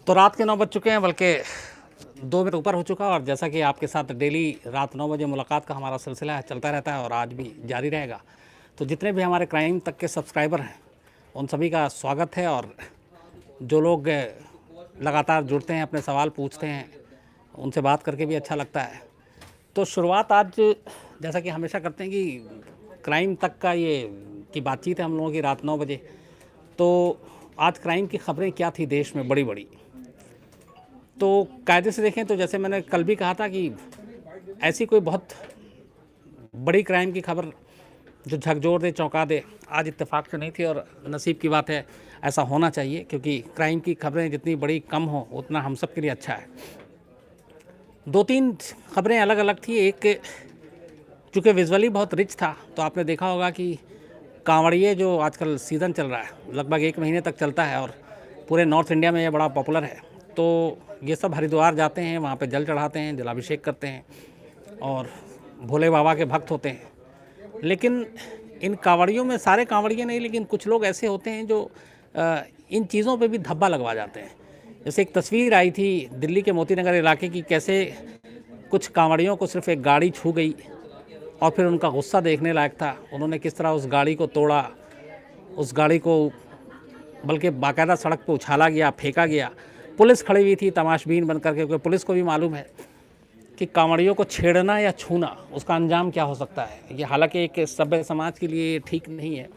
तो रात के 9 बज चुके हैं, बल्कि 2 मिनट ऊपर हो चुका। और जैसा कि आपके साथ डेली रात 9 बजे मुलाकात का हमारा सिलसिला है, चलता रहता है और आज भी जारी रहेगा। तो जितने भी हमारे क्राइम तक के सब्सक्राइबर हैं उन सभी का स्वागत है। और जो लोग लगातार जुड़ते हैं, अपने सवाल पूछते हैं, उनसे बात करके भी अच्छा लगता है। तो शुरुआत आज जैसा कि हमेशा करते हैं कि क्राइम तक का ये की बातचीत है हम लोगों की रात 9 बजे। तो आज क्राइम की खबरें क्या थी देश में बड़ी बड़ी। तो कायदे से देखें तो जैसे मैंने कल भी कहा था कि ऐसी कोई बहुत बड़ी क्राइम की खबर जो झकझोर दे, चौंका दे, आज इत्तेफाक से नहीं थी। और नसीब की बात है, ऐसा होना चाहिए, क्योंकि क्राइम की खबरें जितनी बड़ी कम हो उतना हम सब के लिए अच्छा है। 2-3 खबरें अलग अलग थी। एक चूँकि विजुअली बहुत रिच था, तो आपने देखा होगा कि कांवड़िए जो आजकल सीज़न चल रहा है, लगभग 1 महीने तक चलता है और पूरे नॉर्थ इंडिया में ये बड़ा पॉपुलर है। तो ये सब हरिद्वार जाते हैं, वहाँ पे जल चढ़ाते हैं, जलाभिषेक करते हैं और भोले बाबा के भक्त होते हैं। लेकिन इन कांवड़ियों में सारे कांवड़िए नहीं, लेकिन कुछ लोग ऐसे होते हैं जो इन चीज़ों पे भी धब्बा लगवा जाते हैं। जैसे एक तस्वीर आई थी दिल्ली के मोती नगर इलाके की, कैसे कुछ कांवड़ियों को सिर्फ एक गाड़ी छू गई और फिर उनका गुस्सा देखने लायक था। उन्होंने किस तरह उस गाड़ी को तोड़ा, उस गाड़ी को बल्कि बाकायदा सड़क पर उछाला गया, फेंका गया। पुलिस खड़ी हुई थी तमाशबीन बनकर के, क्योंकि पुलिस को भी मालूम है कि कांवड़ियों को छेड़ना या छूना उसका अंजाम क्या हो सकता है। ये हालांकि एक सभ्य समाज के लिए ठीक नहीं है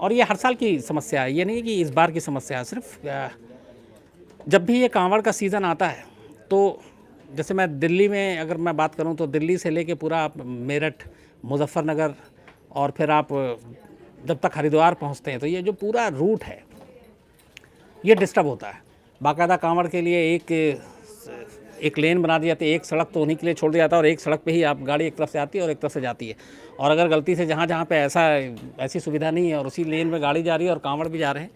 और ये हर साल की समस्या है, ये नहीं कि इस बार की समस्या है। सिर्फ जब भी ये कांवड़ का सीज़न आता है, तो जैसे मैं दिल्ली में अगर मैं बात करूं तो दिल्ली से लेके पूरा आप मेरठ, मुजफ्फरनगर और फिर आप जब तक हरिद्वार पहुंचते हैं, तो ये जो पूरा रूट है ये डिस्टर्ब होता है। बाकायदा कांवड़ के लिए एक लेन बना दी जाती है, एक सड़क तो उन्हीं के लिए छोड़ दिया जाता है और एक सड़क पे ही आप गाड़ी एक तरफ से आती है और एक तरफ से जाती है। और अगर गलती से जहाँ पे ऐसी सुविधा नहीं है और उसी लेन में गाड़ी जा रही है और कांवड़ भी जा रहे हैं,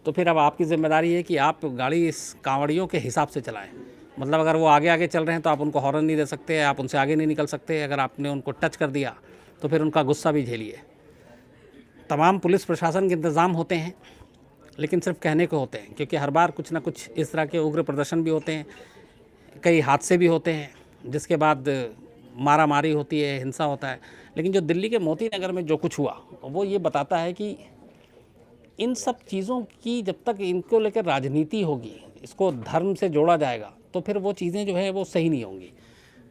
तो फिर अब आपकी ज़िम्मेदारी है कि आप गाड़ी इस कांवड़ियों के हिसाब से चलाएँ। मतलब अगर वो आगे आगे चल रहे हैं तो आप उनको हॉर्न नहीं दे सकते, आप उनसे आगे नहीं निकल सकते। अगर आपने उनको टच कर दिया तो फिर उनका गुस्सा भी झेलिए। तमाम पुलिस प्रशासन के इंतज़ाम होते हैं, लेकिन सिर्फ कहने को होते हैं, क्योंकि हर बार कुछ ना कुछ इस तरह के उग्र प्रदर्शन भी होते हैं, कई हादसे भी होते हैं, जिसके बाद मारा मारी होती है, हिंसा होता है। लेकिन जो दिल्ली के मोती नगर में जो कुछ हुआ वो ये बताता है कि इन सब चीज़ों की जब तक इनको लेकर राजनीति होगी, इसको धर्म से जोड़ा जाएगा, तो फिर वो चीज़ें जो है वो सही नहीं होंगी।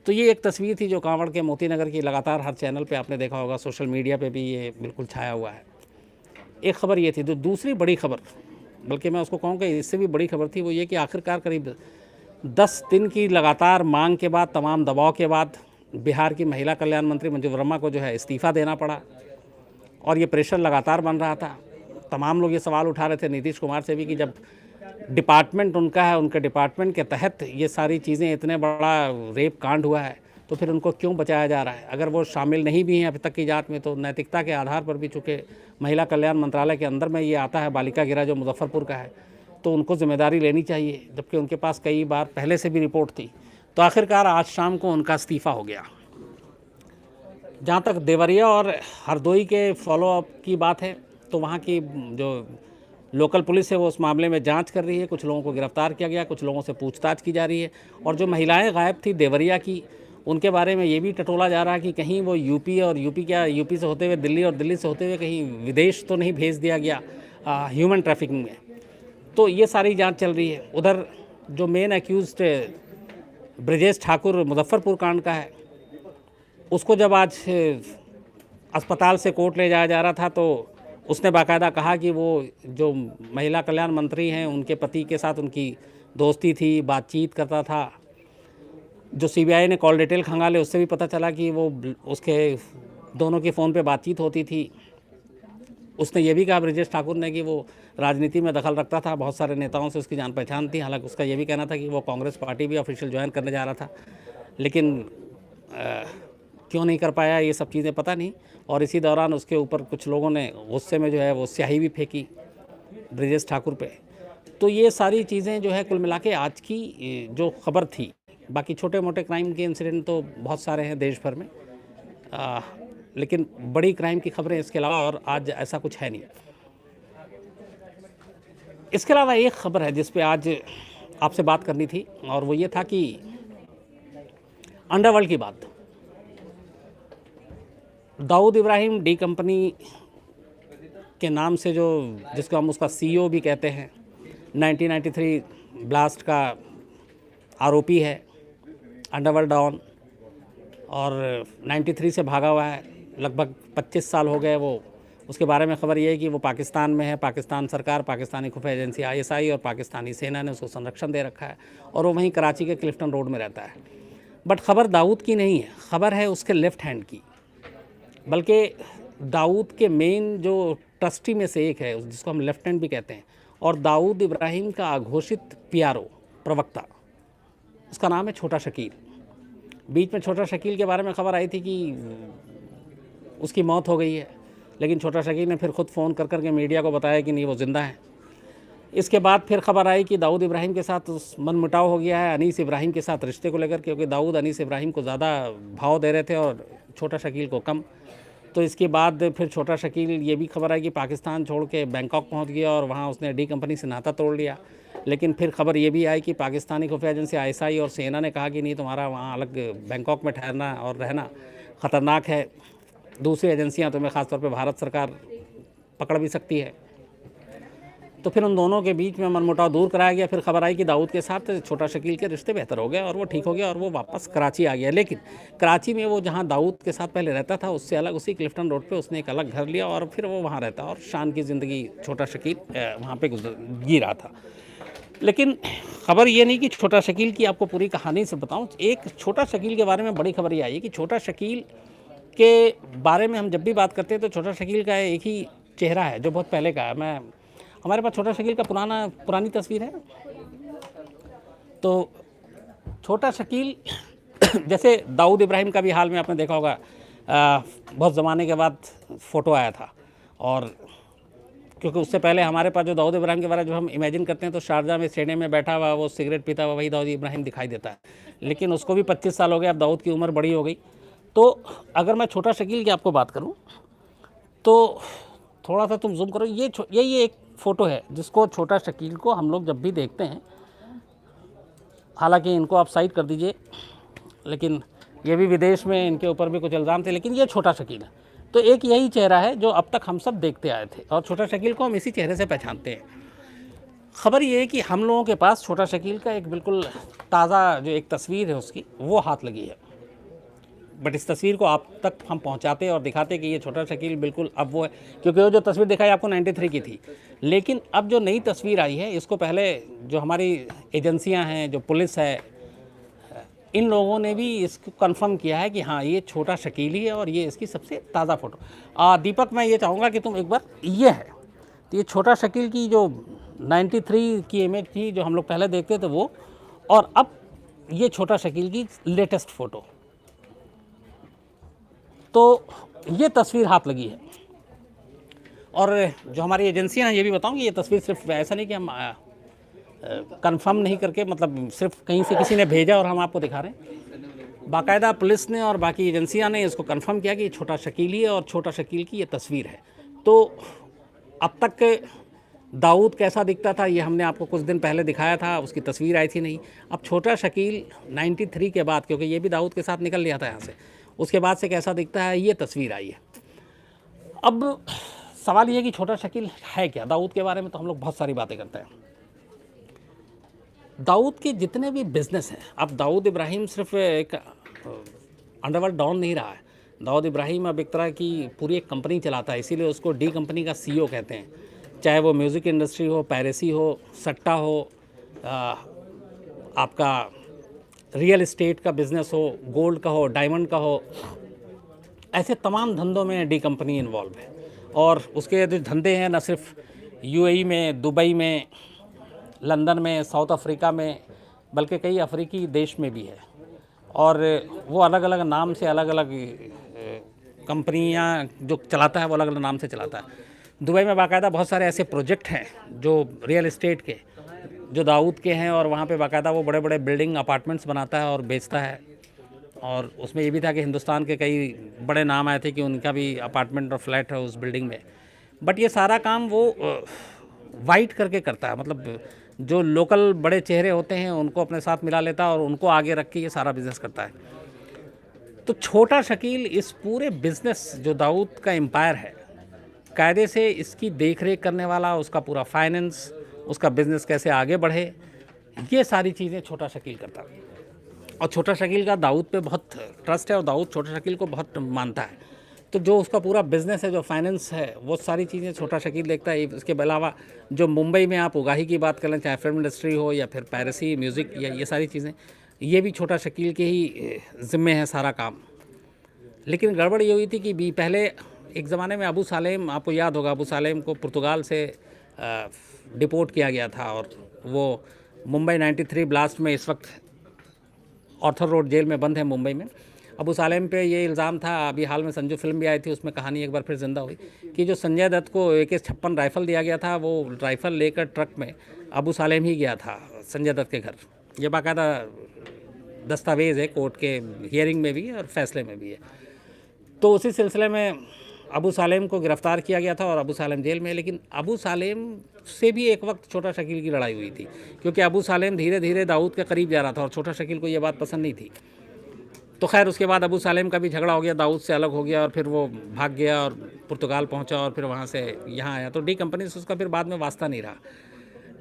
तो ये एक तस्वीर थी जो कांवड़ के मोती नगर की, लगातार हर चैनल पे आपने देखा होगा, सोशल मीडिया पे भी ये बिल्कुल छाया हुआ है। एक खबर ये थी। तो दूसरी बड़ी खबर, बल्कि मैं उसको कहूँगा इससे भी बड़ी खबर थी, वो ये कि आखिरकार करीब 10 दिन की लगातार मांग के बाद, तमाम दबाव के बाद बिहार की महिला कल्याण मंत्री मंजू वर्मा को जो है इस्तीफ़ा देना पड़ा। और ये प्रेशर लगातार बन रहा था। तमाम लोग ये सवाल उठा रहे थे नीतीश कुमार से भी कि जब डिपार्टमेंट उनका है, उनके डिपार्टमेंट के तहत ये सारी चीज़ें, इतने बड़ा रेप कांड हुआ है, तो फिर उनको क्यों बचाया जा रहा है। अगर वो शामिल नहीं भी हैं अभी तक की जांच में, तो नैतिकता के आधार पर भी, चूँकि महिला कल्याण मंत्रालय के अंदर में ये आता है, बालिका गृह जो मुजफ्फरपुर का है, तो उनको जिम्मेदारी लेनी चाहिए, जबकि उनके पास कई बार पहले से भी रिपोर्ट थी। तो आखिरकार आज शाम को उनका इस्तीफ़ा हो गया। जहाँ तक देवरिया और हरदोई के फॉलोअप की बात है, तो वहाँ की जो लोकल पुलिस है वो उस मामले में जांच कर रही है। कुछ लोगों को गिरफ्तार किया गया, कुछ लोगों से पूछताछ की जा रही है। और जो महिलाएं गायब थी देवरिया की, उनके बारे में ये भी टटोला जा रहा है कि कहीं वो यूपी से होते हुए दिल्ली और दिल्ली से होते हुए कहीं विदेश तो नहीं भेज दिया गया ह्यूमन ट्रैफिकिंग में। तो ये सारी जांच चल रही है। उधर जो मेन एक्यूज्ड ब्रजेश ठाकुर मुजफ्फरपुर कांड का है, उसको जब आज अस्पताल से कोर्ट ले जाया जा रहा था, तो उसने बाकायदा कहा कि वो जो महिला कल्याण मंत्री हैं उनके पति के साथ उनकी दोस्ती थी, बातचीत करता था। जो सीबीआई ने कॉल डिटेल खंगाले, उससे भी पता चला कि वो उसके दोनों की फ़ोन पे बातचीत होती थी। उसने ये भी कहा ब्रजेश ठाकुर ने कि वो राजनीति में दखल रखता था, बहुत सारे नेताओं से उसकी जान पहचान थी। हालांकि उसका ये भी कहना था कि वो कांग्रेस पार्टी भी ऑफिशियल ज्वाइन करने जा रहा था, लेकिन क्यों नहीं कर पाया ये सब चीज़ें पता नहीं। और इसी दौरान उसके ऊपर कुछ लोगों ने गुस्से में जो है वो स्याही भी फेंकी ब्रजेश ठाकुर पे। तो ये सारी चीज़ें जो है कुल मिला के आज की जो खबर थी। बाकी छोटे मोटे क्राइम के इंसिडेंट तो बहुत सारे हैं देश भर में, लेकिन बड़ी क्राइम की खबरें इसके अलावा और आज ऐसा कुछ है नहीं। इसके अलावा एक खबर है जिस पे आज आपसे बात करनी थी, और वो ये था कि अंडरवर्ल्ड की बात। दाऊद इब्राहिम डी कंपनी के नाम से, जो जिसको हम उसका सीईओ भी कहते हैं, 1993 ब्लास्ट का आरोपी है, अंडरवर्ल्ड डॉन, और 93 से भागा हुआ है। लगभग 25 साल हो गए वो। उसके बारे में खबर ये है कि वो पाकिस्तान में है। पाकिस्तान सरकार, पाकिस्तानी खुफिया एजेंसी ISI और पाकिस्तानी सेना ने उसको संरक्षण दे रखा है, और वो वहीं कराची के क्लिफ्टन रोड में रहता है। बट खबर दाऊद की नहीं है, खबर है उसके लेफ़्ट हैंड की। बल्कि दाऊद के मेन जो ट्रस्टी में से एक है, जिसको हम लेफ्टिनेंट भी कहते हैं, और दाऊद इब्राहिम का अघोषित PRO प्रवक्ता, उसका नाम है छोटा शकील। बीच में छोटा शकील के बारे में खबर आई थी कि उसकी मौत हो गई है, लेकिन छोटा शकील ने फिर खुद फ़ोन कर के मीडिया को बताया कि नहीं, वो ज़िंदा है। इसके बाद फिर खबर आई कि दाऊद इब्राहिम के साथ मनमुटाव हो गया है अनीस इब्राहिम के साथ रिश्ते को लेकर, क्योंकि दाऊद अनीस इब्राहिम को ज़्यादा भाव दे रहे थे और छोटा शकील को कम। तो इसके बाद फिर छोटा शकील, ये भी खबर आई कि पाकिस्तान छोड़ के बैंकॉक पहुंच गया और वहां उसने डी कंपनी से नाता तोड़ लिया। लेकिन फिर खबर ये भी आई कि पाकिस्तानी खुफिया एजेंसी ISI और सेना ने कहा कि नहीं, तुम्हारा वहाँ अलग बैंकॉक में ठहरना और रहना ख़तरनाक है, दूसरी एजेंसियाँ तुम्हें ख़ासतौर पर भारत सरकार पकड़ भी सकती है। तो फिर उन दोनों के बीच में मनमुटाव दूर कराया गया। फिर खबर आई कि दाऊद के साथ छोटा शकील के रिश्ते बेहतर हो गए और वो ठीक हो गया और वो वापस कराची आ गया। लेकिन कराची में वो जहाँ दाऊद के साथ पहले रहता था, उससे अलग उसी क्लिफ्टन रोड पे उसने एक अलग घर लिया और फिर वो वहाँ रहता और शान की ज़िंदगी छोटा शकील वहाँ पे जी रहा था। लेकिन खबर ये नहीं कि छोटा शकील की आपको पूरी कहानी से बताऊँ। एक छोटा शकील के बारे में बड़ी खबर ये आई है कि छोटा शकील के बारे में हम जब भी बात करते हैं तो छोटा शकील का एक ही चेहरा है जो बहुत पहले का है। हमारे पास छोटा शकील का पुरानी तस्वीर है। तो छोटा शकील जैसे दाऊद इब्राहिम का भी हाल में आपने देखा होगा, बहुत ज़माने के बाद फ़ोटो आया था, और क्योंकि उससे पहले हमारे पास जो दाऊद इब्राहिम के बारे में जो हम इमेजिन करते हैं तो शारजा में स्टेडियम में बैठा हुआ, वो सिगरेट पीता हुआ, वही दाऊद इब्राहिम दिखाई देता है। लेकिन उसको भी 25 साल हो गए, अब दाऊद की उम्र बड़ी हो गई। तो अगर मैं छोटा शकील की आपको बात करूँ तो थोड़ा सा तुम जूम करो, ये एक फ़ोटो है जिसको छोटा शकील को हम लोग जब भी देखते हैं, हालांकि इनको आप साइड कर दीजिए, लेकिन ये भी विदेश में इनके ऊपर भी कुछ इल्ज़ाम थे, लेकिन ये छोटा शकील है। तो एक यही चेहरा है जो अब तक हम सब देखते आए थे, और छोटा शकील को हम इसी चेहरे से पहचानते हैं। खबर ये है कि हम लोगों के पास छोटा शकील का एक बिल्कुल ताज़ा जो एक तस्वीर है उसकी, वो हाथ लगी है। बट इस तस्वीर को आप तक हम पहुंचाते और दिखाते कि ये छोटा शकील बिल्कुल अब वो है, क्योंकि वो जो तस्वीर दिखाई आपको 93 की थी। लेकिन अब जो नई तस्वीर आई है, इसको पहले जो हमारी एजेंसियां हैं, जो पुलिस है, इन लोगों ने भी इसको कंफर्म किया है कि हाँ, ये छोटा शकील ही है और ये इसकी सबसे ताज़ा फ़ोटो। दीपक, मैं ये चाहूँगा कि तुम एक बार, ये है तो ये छोटा शकील की जो 93 की इमेज थी जो हम लोग पहले देखते थे वो, और अब ये छोटा शकील की लेटेस्ट फ़ोटो। तो ये तस्वीर हाथ लगी है। और जो हमारी एजेंसियां हैं, ये भी बताऊं कि ये तस्वीर सिर्फ ऐसा नहीं कि हम कंफर्म नहीं करके, मतलब सिर्फ कहीं से किसी ने भेजा और हम आपको दिखा रहे हैं। बाकायदा पुलिस ने और बाकी एजेंसियां ने इसको कंफर्म किया कि ये छोटा शकील ही है और छोटा शकील की ये तस्वीर है। तो अब तक दाऊद कैसा दिखता था ये हमने आपको कुछ दिन पहले दिखाया था, उसकी तस्वीर आई थी नहीं। अब छोटा शकील 93 के बाद, क्योंकि ये भी दाऊद के साथ निकल लिया था यहाँ से, उसके बाद से कैसा दिखता है, ये तस्वीर आई है। अब सवाल ये कि छोटा शकील है क्या। दाऊद के बारे में तो हम लोग बहुत सारी बातें करते हैं। दाऊद के जितने भी बिजनेस हैं, अब दाऊद इब्राहिम सिर्फ एक अंडरवर्ल्ड डॉन नहीं रहा है। दाऊद इब्राहिम अब एक तरह की पूरी एक कंपनी चलाता है, इसीलिए उसको डी कंपनी का CEO कहते हैं। चाहे वो म्यूज़िक इंडस्ट्री हो, पायरेसी हो, सट्टा हो, आपका रियल एस्टेट का बिज़नेस हो, गोल्ड का हो, डायमंड का हो, ऐसे तमाम धंधों में डी कंपनी इन्वॉल्व है। और उसके जो धंधे हैं, न सिर्फ UAE में, दुबई में, लंदन में, साउथ अफ्रीका में, बल्कि कई अफ्रीकी देश में भी है। और वो अलग अलग नाम से, अलग अलग कंपनियां जो चलाता है वो अलग अलग नाम से चलाता है। दुबई में बाकायदा बहुत सारे ऐसे प्रोजेक्ट हैं जो रियल एस्टेट के, जो दाऊद के हैं, और वहाँ पे बाकायदा वो बड़े बड़े बिल्डिंग अपार्टमेंट्स बनाता है और बेचता है। और उसमें ये भी था कि हिंदुस्तान के कई बड़े नाम आए थे कि उनका भी अपार्टमेंट और फ्लैट है उस बिल्डिंग में। बट ये सारा काम वो वाइट करके करता है, मतलब जो लोकल बड़े चेहरे होते हैं उनको अपने साथ मिला लेता है और उनको आगे रख के ये सारा बिजनेस करता है। तो छोटा शकील इस पूरे बिजनेस जो दाऊद का एम्पायर है, कायदे से इसकी देखरेख करने वाला, उसका पूरा फाइनेंस, उसका बिजनेस कैसे आगे बढ़े, ये सारी चीज़ें छोटा शकील करता है। और छोटा शकील का दाऊद पे बहुत ट्रस्ट है और दाऊद छोटा शकील को बहुत मानता है। तो जो उसका पूरा बिजनेस है, जो फाइनेंस है, वो सारी चीज़ें छोटा शकील देखता है। इसके अलावा जो मुंबई में आप उगाही की बात करें, चाहे फिल्म इंडस्ट्री हो या फिर पायरेसी म्यूज़िक या ये सारी चीज़ें, ये भी छोटा शकील के ही ज़िम्मे है सारा काम। लेकिन गड़बड़ ये हुई थी कि भी पहले एक ज़माने में अबू सालेम, आपको याद होगा, अबू सालेम को पुर्तगाल से डिपोर्ट किया गया था और वो मुंबई 93 ब्लास्ट में इस वक्त ऑर्थर रोड जेल में बंद है मुंबई में। अबू सालेम पे ये इल्ज़ाम था, अभी हाल में संजू फिल्म भी आई थी, उसमें कहानी एक बार फिर ज़िंदा हुई कि जो संजय दत्त को AK-56 राइफ़ल दिया गया था, वो राइफ़ल लेकर ट्रक में अबू सालेम ही गया था संजय दत्त के घर। ये बाकायदा दस्तावेज़ है, कोर्ट के हियरिंग में भी है और फैसले में भी है। तो उसी सिलसिले में अबू सालेम को गिरफ़्तार किया गया था और अबू सालेम जेल में। लेकिन अबू सालेम से भी एक वक्त छोटा शकील की लड़ाई हुई थी, क्योंकि अबू सालेम धीरे धीरे दाऊद के करीब जा रहा था और छोटा शकील को ये बात पसंद नहीं थी। तो खैर उसके बाद अबू सालेम का भी झगड़ा हो गया, दाऊद से अलग हो गया और फिर वो भाग गया और पुर्तगाल पहुंचा और फिर वहाँ से यहाँ आया। तो डी कंपनी से उसका फिर बाद में वास्ता नहीं रहा।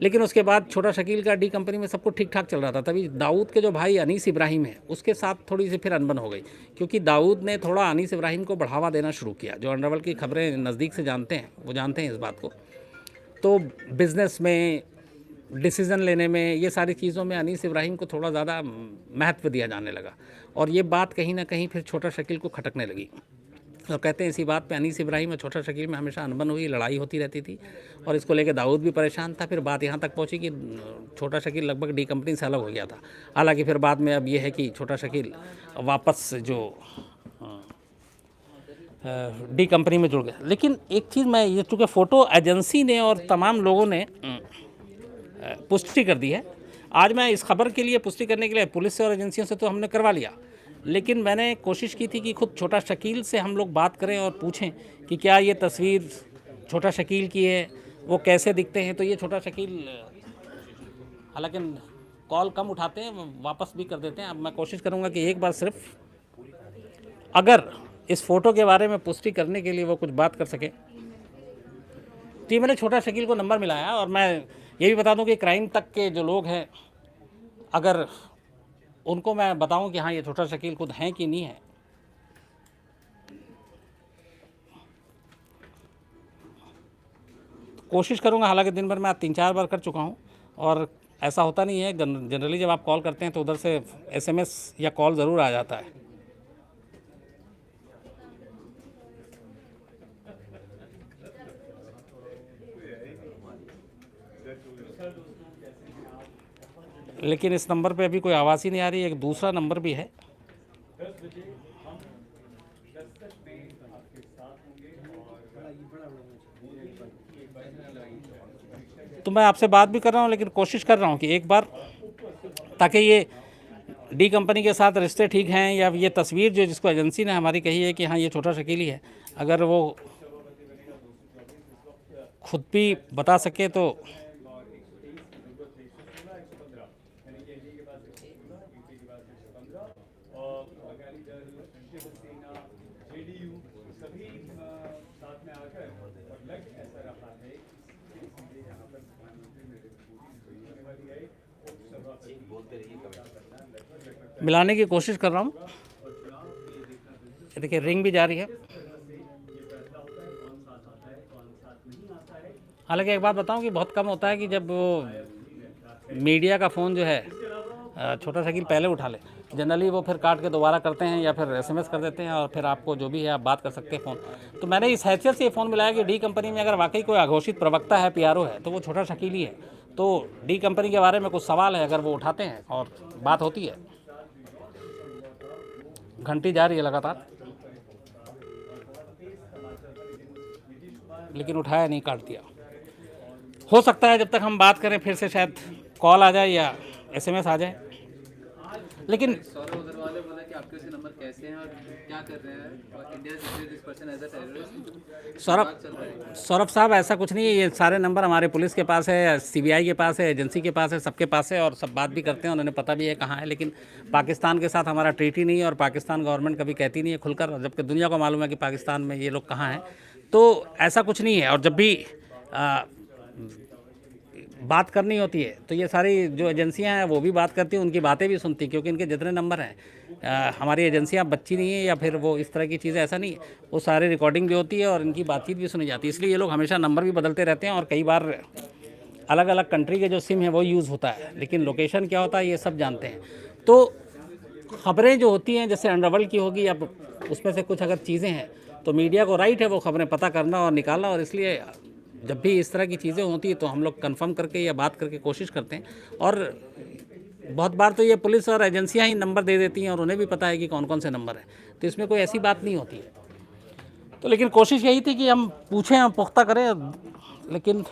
लेकिन उसके बाद छोटा शकील का डी कंपनी में सब कुछ ठीक ठाक चल रहा था। तभी दाऊद के जो भाई अनीस इब्राहिम है, उसके साथ थोड़ी सी फिर अनबन हो गई, क्योंकि दाऊद ने थोड़ा अनीस इब्राहिम को बढ़ावा देना शुरू किया। जो अंडरवर्ल्ड की खबरें नज़दीक से जानते हैं वो जानते हैं इस बात को। तो बिज़नेस में, डिसीज़न लेने में, ये सारी चीज़ों में अनीस इब्राहिम को थोड़ा ज़्यादा महत्व दिया जाने लगा और ये बात कहीं ना कहीं फिर छोटा शकील को खटकने लगी। और कहते हैं इसी बात पे अनीस इब्राहिम और छोटा शकील में हमेशा अनबन हुई, लड़ाई होती रहती थी और इसको लेकर दाऊद भी परेशान था। फिर बात यहाँ तक पहुँची कि छोटा शकील लगभग डी कंपनी से अलग हो गया था। हालांकि फिर बाद में अब ये है कि छोटा शकील वापस जो डी कंपनी में जुड़ गया। लेकिन एक चीज़ मैं ये, चूँकि फ़ोटो एजेंसी ने और तमाम लोगों ने पुष्टि कर दी है, आज मैं इस खबर के लिए पुष्टि करने के लिए पुलिस से और एजेंसियों से तो हमने करवा लिया, लेकिन मैंने कोशिश की थी कि खुद छोटा शकील से हम लोग बात करें और पूछें कि क्या ये तस्वीर छोटा शकील की है, वो कैसे दिखते हैं। तो ये छोटा शकील हालांकि कॉल कम उठाते हैं, वापस भी कर देते हैं। अब मैं कोशिश करूंगा कि एक बार सिर्फ अगर इस फ़ोटो के बारे में पुष्टि करने के लिए वो कुछ बात कर सके। तो मैंने छोटा शकील को नंबर मिलाया और मैं ये भी बता दूं कि क्राइम तक के जो लोग हैं, अगर उनको मैं बताऊं कि हाँ ये छोटा शकील खुद हैं कि नहीं है, तो कोशिश करूंगा। हालांकि दिन भर मैं 3-4 बार कर चुका हूं और ऐसा होता नहीं है। जनरली जब आप कॉल करते हैं तो उधर से SMS या कॉल ज़रूर आ जाता है। लेकिन इस नंबर पे अभी कोई आवाज़ ही नहीं आ रही। एक दूसरा नंबर भी है, तो मैं आपसे बात भी कर रहा हूँ, लेकिन कोशिश कर रहा हूँ कि एक बार, ताकि ये डी कंपनी के साथ रिश्ते ठीक हैं या ये तस्वीर जो जिसको एजेंसी ने हमारी कही है कि हाँ ये छोटा शकील ही है, अगर वो खुद भी बता सके तो मिलाने की कोशिश कर रहा हूँ। देखिए रिंग भी जारी है। हालांकि एक बात बताऊं कि बहुत कम होता है कि जब वो मीडिया का फ़ोन जो है छोटा शकील पहले उठा ले। जनरली वो फिर काट के दोबारा करते हैं या फिर SMS कर देते हैं और फिर आपको जो भी है आप बात कर सकते हैं फ़ोन। तो मैंने इस हैसियत से ये फ़ोन मिलाया कि डी कंपनी में अगर वाकई कोई अघोषित प्रवक्ता है, PRO है, तो वो छोटा शकील ही है। तो डी कंपनी के बारे में कुछ सवाल है, अगर वो उठाते हैं और बात होती है। घंटी जा रही है लगातार, लेकिन उठाया नहीं, काट दिया। हो सकता है जब तक हम बात करें फिर से शायद कॉल आ जाए या SMS आ जाए। लेकिन आपके उसके नंबर कैसे हैं और क्या कर रहे हैं, India declare this person as a terrorist? Saurabh साहब, ऐसा कुछ नहीं है। ये सारे नंबर हमारे पुलिस के पास है, सीबीआई के पास है, एजेंसी के पास है, सबके पास है, और सब बात भी करते हैं, उन्होंने पता भी है कहाँ है। लेकिन पाकिस्तान के साथ हमारा ट्रीटी नहीं है और पाकिस्तान गवर्नमेंट कभी कहती नहीं है खुलकर, जबकि दुनिया को मालूम है कि पाकिस्तान में ये लोग कहाँ हैं। तो ऐसा कुछ नहीं है। और जब भी बात करनी होती है तो ये सारी जो एजेंसियां हैं वो भी बात करती हैं, उनकी बातें भी सुनती, क्योंकि इनके जितने नंबर हैं, हमारी एजेंसियां बच्ची नहीं है या फिर वो इस तरह की चीज़ें, ऐसा नहीं है। वो सारी रिकॉर्डिंग भी होती है और इनकी बातचीत भी सुनी जाती है। इसलिए ये लोग हमेशा नंबर भी बदलते रहते हैं और कई बार अलग अलग कंट्री के जो सिम है वो यूज़ होता है, लेकिन लोकेशन क्या होता है ये सब जानते हैं। तो खबरें जो होती हैं, जैसे अंडरवर्ल्ड की होगी, अब उसमें से कुछ अगर चीज़ें हैं तो मीडिया को राइट है वो खबरें पता करना और निकालना, और इसलिए जब भी इस तरह की चीज़ें होती हैं तो हम लोग कंफर्म करके या बात करके कोशिश करते हैं। और बहुत बार तो ये पुलिस और एजेंसियां ही नंबर दे देती हैं और उन्हें भी पता है कि कौन कौन से नंबर हैं, तो इसमें कोई ऐसी बात नहीं होती है। तो लेकिन कोशिश यही थी कि हम पूछें, हम पुख्ता करें, लेकिन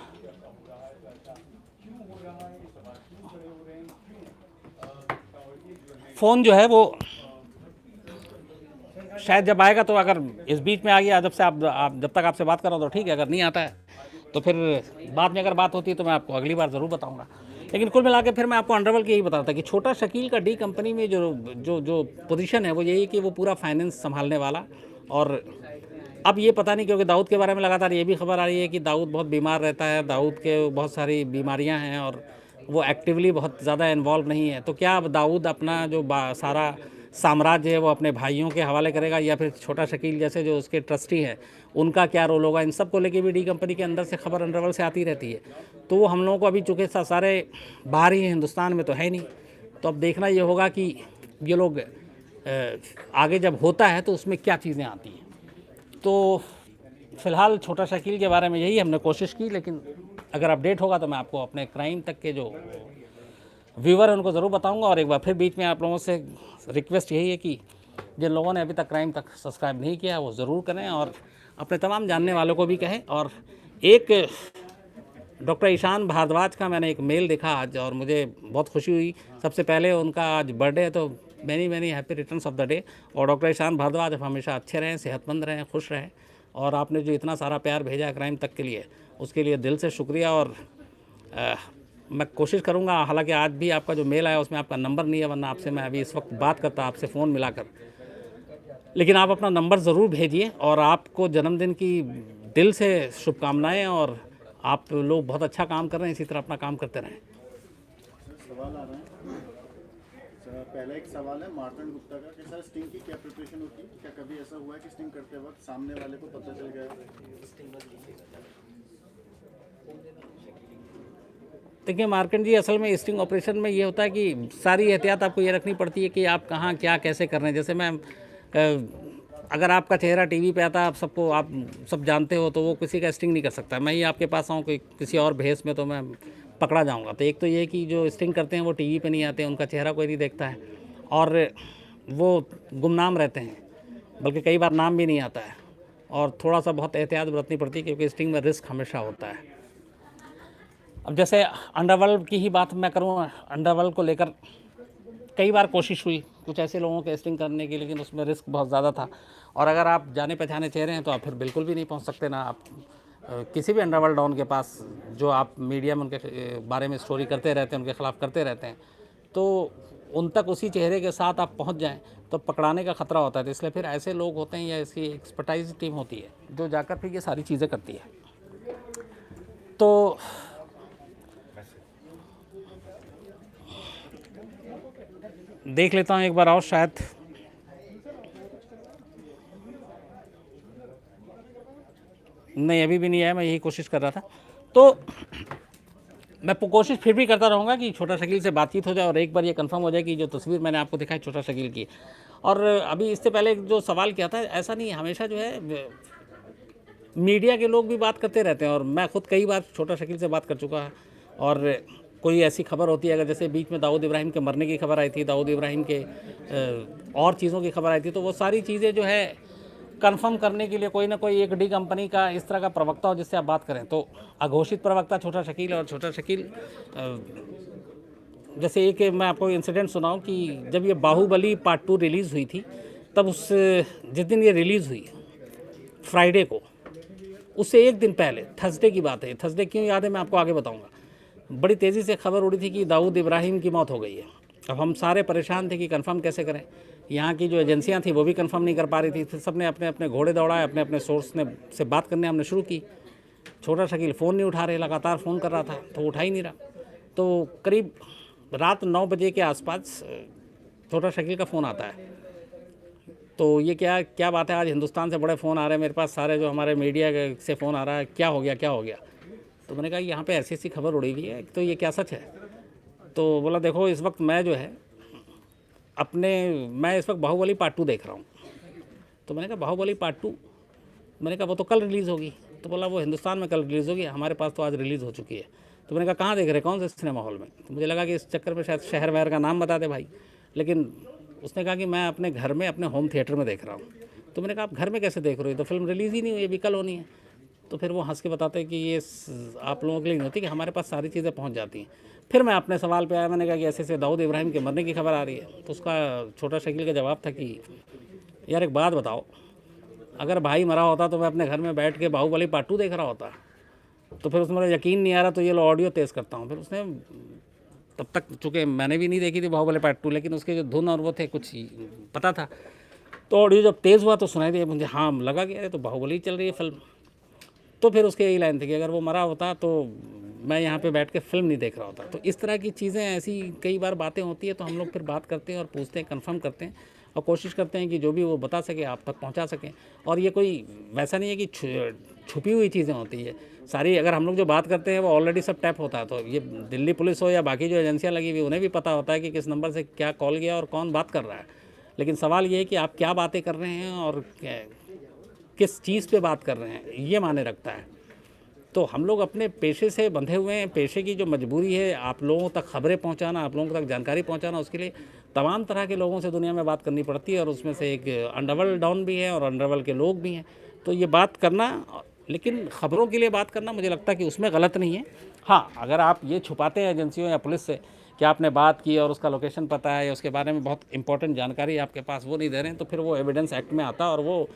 फ़ोन जो है वो शायद जब आएगा, तो अगर इस बीच में आ गया, जब से आप जब तक आपसे बात कर रहा हूँ तो ठीक है, अगर नहीं आता है तो फिर बाद में अगर बात होती है तो मैं आपको अगली बार ज़रूर बताऊंगा। लेकिन कुल मिला के फिर मैं आपको अंडरवर्ल्ड की यही बताता था कि छोटा शकील का डी कंपनी में जो जो जो पोजीशन है वो यही कि वो पूरा फाइनेंस संभालने वाला। और अब ये पता नहीं, क्योंकि दाऊद के बारे में लगातार ये भी खबर आ रही है कि दाऊद बहुत बीमार रहता है, दाऊद के बहुत सारी बीमारियां हैं और वो एक्टिवली बहुत ज़्यादा इन्वॉल्व नहीं है। तो क्या अब दाऊद अपना जो सारा साम्राज्य है वो अपने भाइयों के हवाले करेगा, या फिर छोटा शकील जैसे जो उसके ट्रस्टी हैं उनका क्या रोल होगा? इन सब को लेके भी डी कंपनी के अंदर से खबर अंडरवर्ल्ड से आती रहती है। तो वो हम लोगों को अभी चूँकि सारे बाहर ही हैं, हिंदुस्तान में तो है नहीं, तो अब देखना ये होगा कि ये लोग आगे जब होता है तो उसमें क्या चीज़ें आती हैं। तो फ़िलहाल छोटा शकील के बारे में यही हमने कोशिश की, लेकिन अगर अपडेट होगा तो मैं आपको अपने क्राइम तक के जो व्यूवर है उनको ज़रूर बताऊंगा। और एक बार फिर बीच में आप लोगों से रिक्वेस्ट यही है कि जिन लोगों ने अभी तक क्राइम तक सब्सक्राइब नहीं किया वो ज़रूर करें और अपने तमाम जानने वालों को भी कहें। और एक डॉक्टर ईशान भारद्वाज का मैंने एक मेल देखा आज और मुझे बहुत खुशी हुई। सबसे पहले उनका आज बर्थडे है, तो many happy returns of the day. और डॉक्टर ईशान भारद्वाज आप हमेशा अच्छे रहें, सेहतमंद रहें, खुश रहें। और आपने जो इतना सारा प्यार भेजा है क्राइम तक के लिए, उसके लिए दिल से शुक्रिया। और मैं कोशिश करूंगा, हालांकि आज भी आपका जो मेल आया उसमें आपका नंबर नहीं है, वरना आपसे मैं अभी इस वक्त बात करता आपसे फ़ोन मिलाकर। लेकिन आप अपना नंबर ज़रूर भेजिए और आपको जन्मदिन की दिल से शुभकामनाएं। और आप लोग बहुत अच्छा काम कर रहे हैं, इसी तरह अपना काम करते रहें। सवाल आ रहे हैं। पहला एक सवाल है मार्तंड गुप्ता का कि सर स्टिंग की क्या प्रिपरेशन होती है? क्या कभी ऐसा हुआ है कि स्टिंग करते वक्त सामने वाले को पता चल गया? देखिए मार्कंड जी, असल में स्टिंग ऑपरेशन में ये होता है कि सारी एहतियात आपको ये रखनी पड़ती है कि आप कहाँ क्या कैसे कर रहे हैं। जैसे मैं अगर आपका चेहरा टीवी पे आता है, आप सब जानते हो, तो वो किसी का स्टिंग नहीं कर सकता। मैं ही आपके पास आऊँ किसी और भेस में तो मैं पकड़ा जाऊंगा। तो एक तो ये कि जो स्टिंग करते हैं वो टीवी पे नहीं आते, उनका चेहरा कोई नहीं देखता है और वो गुमनाम रहते हैं, बल्कि कई बार नाम भी नहीं आता है। और थोड़ा सा बहुत एहतियात बरतनी पड़ती है क्योंकि स्टिंग में रिस्क हमेशा होता है। अब जैसे अंडरवर्ल्ड की ही बात मैं करूँ, अंडरवर्ल्ड को लेकर कई बार कोशिश हुई कुछ ऐसे लोगों के स्टिंग करने की, लेकिन उसमें रिस्क बहुत ज़्यादा था। और अगर आप जाने पहचाने चेहरे हैं तो आप फिर बिल्कुल भी नहीं पहुंच सकते ना आप किसी भी अंडरवर्ल्ड डॉन के पास, जो आप मीडिया में उनके बारे में स्टोरी करते रहते हैं, उनके खिलाफ करते रहते हैं, तो उन तक उसी चेहरे के साथ आप पहुंच जाएं तो पकड़ाने का ख़तरा होता है। तो इसलिए फिर ऐसे लोग होते हैं या इसकी एक्सपर्टाइज टीम होती है जो जाकर फिर ये सारी चीज़ें करती है। तो देख लेता हूँ एक बार और, शायद नहीं अभी भी नहीं आया, मैं यही कोशिश कर रहा था। तो मैं कोशिश फिर भी करता रहूँगा कि छोटा शकील से बातचीत हो जाए और एक बार ये कंफर्म हो जाए कि जो तस्वीर मैंने आपको दिखाई छोटा शकील की। और अभी इससे पहले जो सवाल किया था, ऐसा नहीं, हमेशा जो है मीडिया के लोग भी बात करते रहते हैं और मैं खुद कई बार छोटा शकील से बात कर चुका। और कोई ऐसी खबर होती है, अगर जैसे बीच में दाऊद इब्राहिम के मरने की खबर आई थी, दाऊद इब्राहिम के और चीज़ों की खबर आई थी, तो वो सारी चीज़ें जो है कंफर्म करने के लिए कोई ना कोई एक डी कंपनी का इस तरह का प्रवक्ता हो जिससे आप बात करें। तो अघोषित प्रवक्ता छोटा शकील, और छोटा शकील जैसे एक मैं आपको इंसिडेंट सुनाऊं कि जब ये बाहुबली पार्ट 2 रिलीज़ हुई थी, तब उस जिस दिन ये रिलीज़ हुई फ्राइडे को, उससे एक दिन पहले थर्सडे की बात है, थर्सडे क्यों याद है मैं आपको आगे बताऊंगा, बड़ी तेज़ी से खबर उड़ी थी कि दाऊद इब्राहिम की मौत हो गई है। अब हम सारे परेशान थे कि कंफर्म कैसे करें, यहाँ की जो एजेंसियाँ थी वो भी कंफर्म नहीं कर पा रही थी, फिर सब ने अपने अपने घोड़े दौड़ाए, अपने अपने सोर्स ने से बात करने हमने शुरू की। छोटा शकील फ़ोन नहीं उठा रहे, लगातार फ़ोन कर रहा था तो उठा ही नहीं रहा। तो करीब रात 9 बजे के आसपास छोटा शकील का फ़ोन आता है, तो ये क्या क्या बात है, आज हिंदुस्तान से बड़े फ़ोन आ रहे हैं मेरे पास, सारे जो हमारे मीडिया से फ़ोन आ रहा है, क्या हो गया क्या हो गया। तो मैंने कहा यहाँ पे ऐसी ऐसी खबर उड़ी हुई है, तो ये क्या सच है। तो बोला देखो इस वक्त मैं जो है मैं इस वक्त बाहुबली पार्ट 2 देख रहा हूँ। तो मैंने कहा बाहुबली पार्ट 2, मैंने कहा वो तो कल रिलीज़ होगी। तो बोला वो हिंदुस्तान में कल रिलीज़ होगी, हमारे पास तो आज रिलीज़ हो चुकी है। तो मैंने कहा कहाँ देख रहे, कौन से सिनेमा हॉल में। तो मुझे लगा कि इस चक्कर में शायद शहर वहर का नाम बता दे भाई, लेकिन उसने कहा कि मैं अपने घर में अपने होम थिएटर में देख रहा हूँ। तो मैंने कहा आप घर में कैसे देख रहे हो, तो फिल्म रिलीज़ ही नहीं हुई, ये भी कल होनी है। तो फिर वो हंस के बताते हैं कि ये आप लोगों के लिए नहीं होती, कि हमारे पास सारी चीज़ें पहुंच जाती हैं। फिर मैं अपने सवाल पे आया, मैंने कहा कि ऐसे ऐसे दाऊद इब्राहिम के मरने की खबर आ रही है। तो उसका छोटा शकील का जवाब था कि यार एक बात बताओ, अगर भाई मरा होता तो मैं अपने घर में बैठ के बाहुबली पार्ट 2 देख रहा होता। तो फिर उसमें यकीन नहीं आ रहा, तो ये लो ऑडियो तेज़ करता हूँ। फिर उसने तब तक, चूँकि मैंने भी नहीं देखी थी बाहुबली पार्ट 2, लेकिन उसके जो धुन और वो थे कुछ पता था, तो ऑडियो जब तेज़ हुआ तो सुनाई दिया मुझे, हाँ लगा कि अरे तो बाहुबली चल रही है फिल्म। तो फिर उसके यही लाइन थी कि अगर वो मरा होता तो मैं यहाँ पे बैठ के फिल्म नहीं देख रहा होता। तो इस तरह की चीज़ें, ऐसी कई बार बातें होती है, तो हम लोग फिर बात करते हैं और पूछते हैं, कंफर्म करते हैं और कोशिश करते हैं कि जो भी वो बता सके आप तक पहुँचा सकें। और ये कोई वैसा नहीं है कि छुपी हुई चीज़ें होती है सारी, अगर हम लोग जो बात करते हैं वो ऑलरेडी सब टैप होता है। तो ये दिल्ली पुलिस हो या बाकी जो एजेंसियाँ लगी हुई, उन्हें भी पता होता है कि किस नंबर से क्या कॉल गया और कौन बात कर रहा है। लेकिन सवाल ये है कि आप क्या बातें कर रहे हैं और किस चीज़ पे बात कर रहे हैं, ये माने रखता है। तो हम लोग अपने पेशे से बंधे हुए हैं, पेशे की जो मजबूरी है आप लोगों तक खबरें पहुंचाना, आप लोगों तक जानकारी पहुंचाना, उसके लिए तमाम तरह के लोगों से दुनिया में बात करनी पड़ती है। और उसमें से एक अंडरवर्ल्ड डॉन भी है और अंडरवर्ल्ड के लोग भी हैं। तो ये बात करना, लेकिन ख़बरों के लिए बात करना, मुझे लगता है कि उसमें गलत नहीं है। हाँ, अगर आप ये छुपाते हैं एजेंसियों या पुलिस से कि आपने बात की और उसका लोकेशन पता है या उसके बारे में बहुत इंपॉर्टेंट जानकारी आपके पास वो नहीं दे रहे हैं, तो फिर वो एविडेंस एक्ट में आता है और वो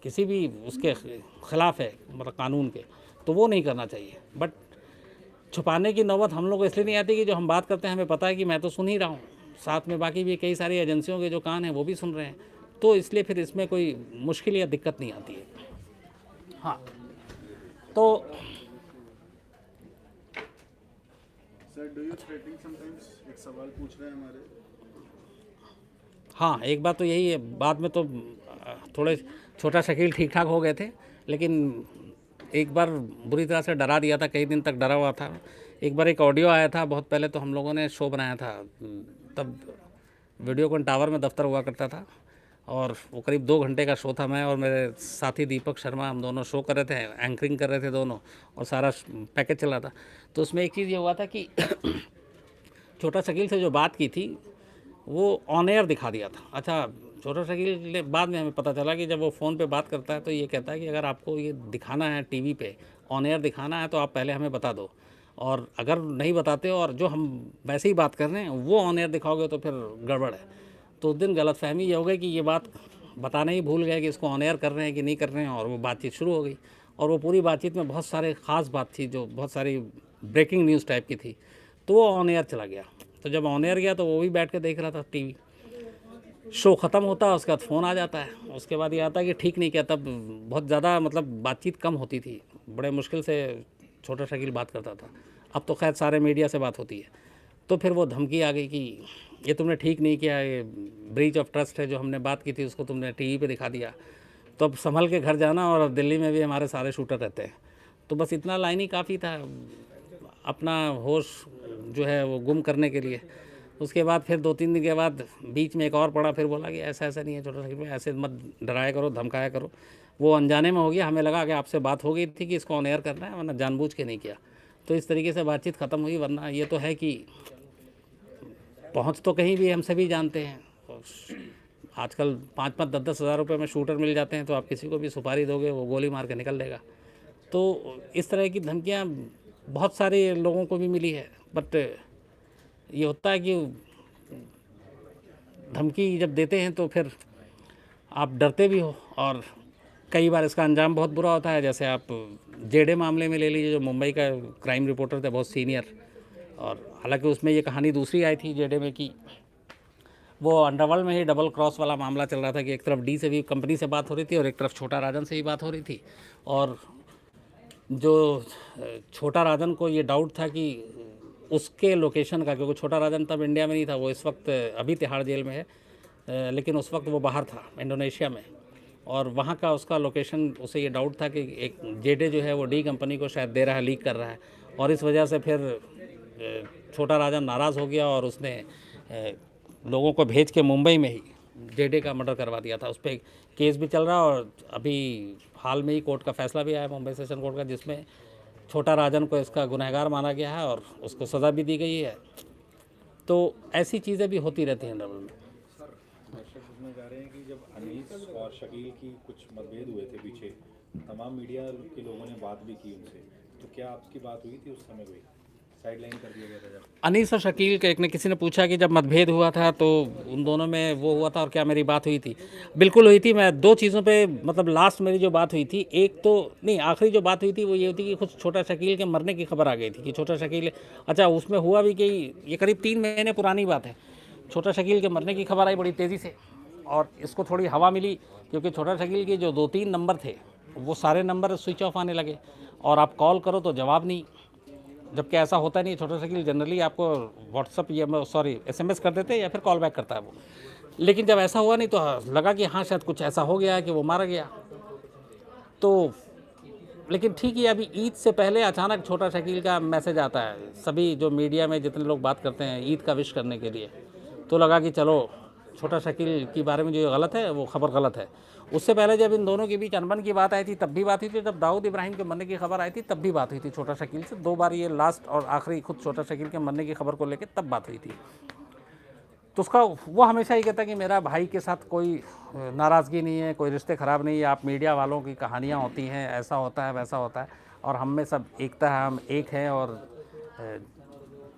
किसी भी उसके ख़िलाफ़ है, मतलब कानून के, तो वो नहीं करना चाहिए। बट छुपाने की नौबत हम लोग को इसलिए नहीं आती कि जो हम बात करते हैं हमें पता है कि मैं तो सुन ही रहा हूँ, साथ में बाकी भी कई सारी एजेंसियों के जो कान हैं वो भी सुन रहे हैं, तो इसलिए फिर इसमें कोई मुश्किल या दिक्कत नहीं आती है। हाँ, तो sir do you threatening sometimes, एक सवाल पूछ रहे हैं हमारे। हाँ, एक बात तो यही है, बाद में तो थोड़े छोटा शकील ठीक ठाक हो गए थे, लेकिन एक बार बुरी तरह से डरा दिया था, कई दिन तक डरा हुआ था। एक बार एक ऑडियो आया था, बहुत पहले तो हम लोगों ने शो बनाया था, तब वीडियोकॉन टावर में दफ्तर हुआ करता था, और वो करीब 2 घंटे का शो था। मैं और मेरे साथी दीपक शर्मा, हम दोनों शो कर रहे थे, एंकरिंग कर रहे थे दोनों, और सारा पैकेज चला था। तो उसमें एक चीज़ ये हुआ था कि छोटा शकील से जो बात की थी वो ऑन एयर दिखा दिया था। अच्छा, छोटा शकील ने बाद में हमें पता चला कि जब वो फ़ोन पे बात करता है तो ये कहता है कि अगर आपको ये दिखाना है टीवी पे, ऑन एयर दिखाना है, तो आप पहले हमें बता दो, और अगर नहीं बताते हो और जो हम वैसे ही बात कर रहे हैं वो ऑन एयर दिखाओगे तो फिर गड़बड़ है। तो उस दिन गलतफहमी ये हो गई कि ये बात बताना ही भूल गए कि इसको ऑन एयर कर रहे हैं कि नहीं कर रहे हैं, और वो बातचीत शुरू हो गई। और वो पूरी बातचीत में बहुत सारे ख़ास बात थी जो बहुत सारी ब्रेकिंग न्यूज़ टाइप की थी, तो वो ऑन एयर चला गया। तो जब ऑन एयर गया तो वो भी बैठ के देख रहा था टीवी, शो ख़त्म होता है, उसके बाद फ़ोन आ जाता है, उसके बाद ये आता है कि ठीक नहीं किया। तब बहुत ज़्यादा मतलब बातचीत कम होती थी, बड़े मुश्किल से छोटा शकील बात करता था। अब तो खैर सारे मीडिया से बात होती है। तो फिर वो धमकी आ गई कि ये तुमने ठीक नहीं किया, ये ब्रीच ऑफ ट्रस्ट है, जो हमने बात की थी उसको तुमने टीवी पे दिखा दिया, तो अब संभल के घर जाना, और दिल्ली में भी हमारे सारे शूटर रहते हैं। तो बस इतना लाइन ही काफ़ी था अपना होश जो है वो गुम करने के लिए। उसके बाद फिर 2-3 दिन के बाद बीच में एक और पड़ा, फिर बोला कि ऐसा ऐसा नहीं है छोटा शकील भाई, ऐसे मत डराया करो, धमकाया करो। वो अनजाने में हो गया, हमें लगा कि आपसे बात हो गई थी कि इसको ऑन एयर करना है, वरना जानबूझ के नहीं किया। तो इस तरीके से बातचीत ख़त्म हुई, वरना ये तो है कि पहुँच तो कहीं भी हम सभी जानते हैं। आजकल 5-5, 10-10 हज़ार रुपये में शूटर मिल जाते हैं, तो आप किसी को भी सुपारी दोगे वो गोली मार के निकल देगा। तो इस तरह की धमकियाँ बहुत सारे लोगों को भी मिली है, बट ये होता है कि धमकी जब देते हैं तो फिर आप डरते भी हो, और कई बार इसका अंजाम बहुत बुरा होता है। जैसे आप जेडे मामले में ले लीजिए, जो मुंबई का क्राइम रिपोर्टर थे, बहुत सीनियर, और हालांकि उसमें ये कहानी दूसरी आई थी जेडे में कि वो अंडरवर्ल्ड में ही डबल क्रॉस वाला मामला चल रहा था कि एक तरफ डी से भी कंपनी से बात हो रही थी और एक तरफ छोटा राजन से ही बात हो रही थी। और जो छोटा राजन को ये डाउट था कि उसके लोकेशन का, क्योंकि छोटा राजन तब इंडिया में नहीं था, वो इस वक्त अभी तिहाड़ जेल में है, लेकिन उस वक्त वो बाहर था इंडोनेशिया में, और वहाँ का उसका लोकेशन, उसे ये डाउट था कि एक जेडे जो है वो डी कंपनी को शायद दे रहा है, लीक कर रहा है, और इस वजह से फिर छोटा राजन नाराज़ हो गया और उसने लोगों को भेज के मुंबई में ही जेडे का मर्डर करवा दिया था। उस पर केस भी चल रहा है और अभी हाल में ही कोर्ट का फैसला भी आया, मुंबई सेशन कोर्ट का, जिसमें छोटा राजन को इसका गुनहगार माना गया है और उसको सज़ा भी दी गई है। तो ऐसी चीज़ें भी होती रहती हैं डबल में। दर्शक पूछना चाह रहे हैं कि जब अनीस और शकील की कुछ मतभेद हुए थे पीछे, तमाम मीडिया के लोगों ने बात भी की उनसे, तो क्या आपकी बात हुई थी उस समय? कोई साइडलाइन कर दिया गया था जब अनीस और शकील के, एक ने किसी ने पूछा कि जब मतभेद हुआ था तो उन दोनों में वो हुआ था और क्या मेरी बात हुई थी? बिल्कुल हुई थी। मैं दो चीज़ों पे, मतलब लास्ट मेरी जो बात हुई थी, एक तो नहीं, आखिरी जो बात हुई थी वो ये हुई थी कि कुछ छोटा शकील के मरने की खबर आ गई थी कि छोटा शकील, अच्छा उसमें हुआ भी कि ये करीब 3 महीने पुरानी बात है, छोटा शकील के मरने की खबर आई बड़ी तेज़ी से, और इसको थोड़ी हवा मिली क्योंकि छोटा शकील के जो 2-3 नंबर थे वो सारे नंबर स्विच ऑफ आने लगे, और आप कॉल करो तो जवाब नहीं, जबकि ऐसा होता नहीं। छोटा शकील जनरली आपको व्हाट्सअप या SMS कर देते हैं या फिर कॉल बैक करता है वो, लेकिन जब ऐसा हुआ नहीं तो लगा कि हाँ शायद कुछ ऐसा हो गया है कि वो मारा गया। तो लेकिन ठीक है, अभी ईद से पहले अचानक छोटा शकील का मैसेज आता है, सभी जो मीडिया में जितने लोग बात करते हैं ईद का विश करने के लिए, तो लगा कि चलो छोटा शकील के बारे में जो गलत है वो खबर गलत है। उससे पहले जब इन दोनों के बीच अनबन की बात आई थी तब भी बात हुई थी, जब दाऊद इब्राहिम के मरने की खबर आई थी तब भी बात हुई थी छोटा शकील से, 2 बार, ये लास्ट और आखिरी खुद छोटा शकील के मरने की खबर को लेकर तब बात हुई थी। तो उसका वो हमेशा ही कहता है कि मेरा भाई के साथ कोई नाराज़गी नहीं है, कोई रिश्ते ख़राब नहीं है, आप मीडिया वालों की कहानियाँ होती हैं, ऐसा होता है वैसा होता है, और हम में सब एकता है, हम एक हैं और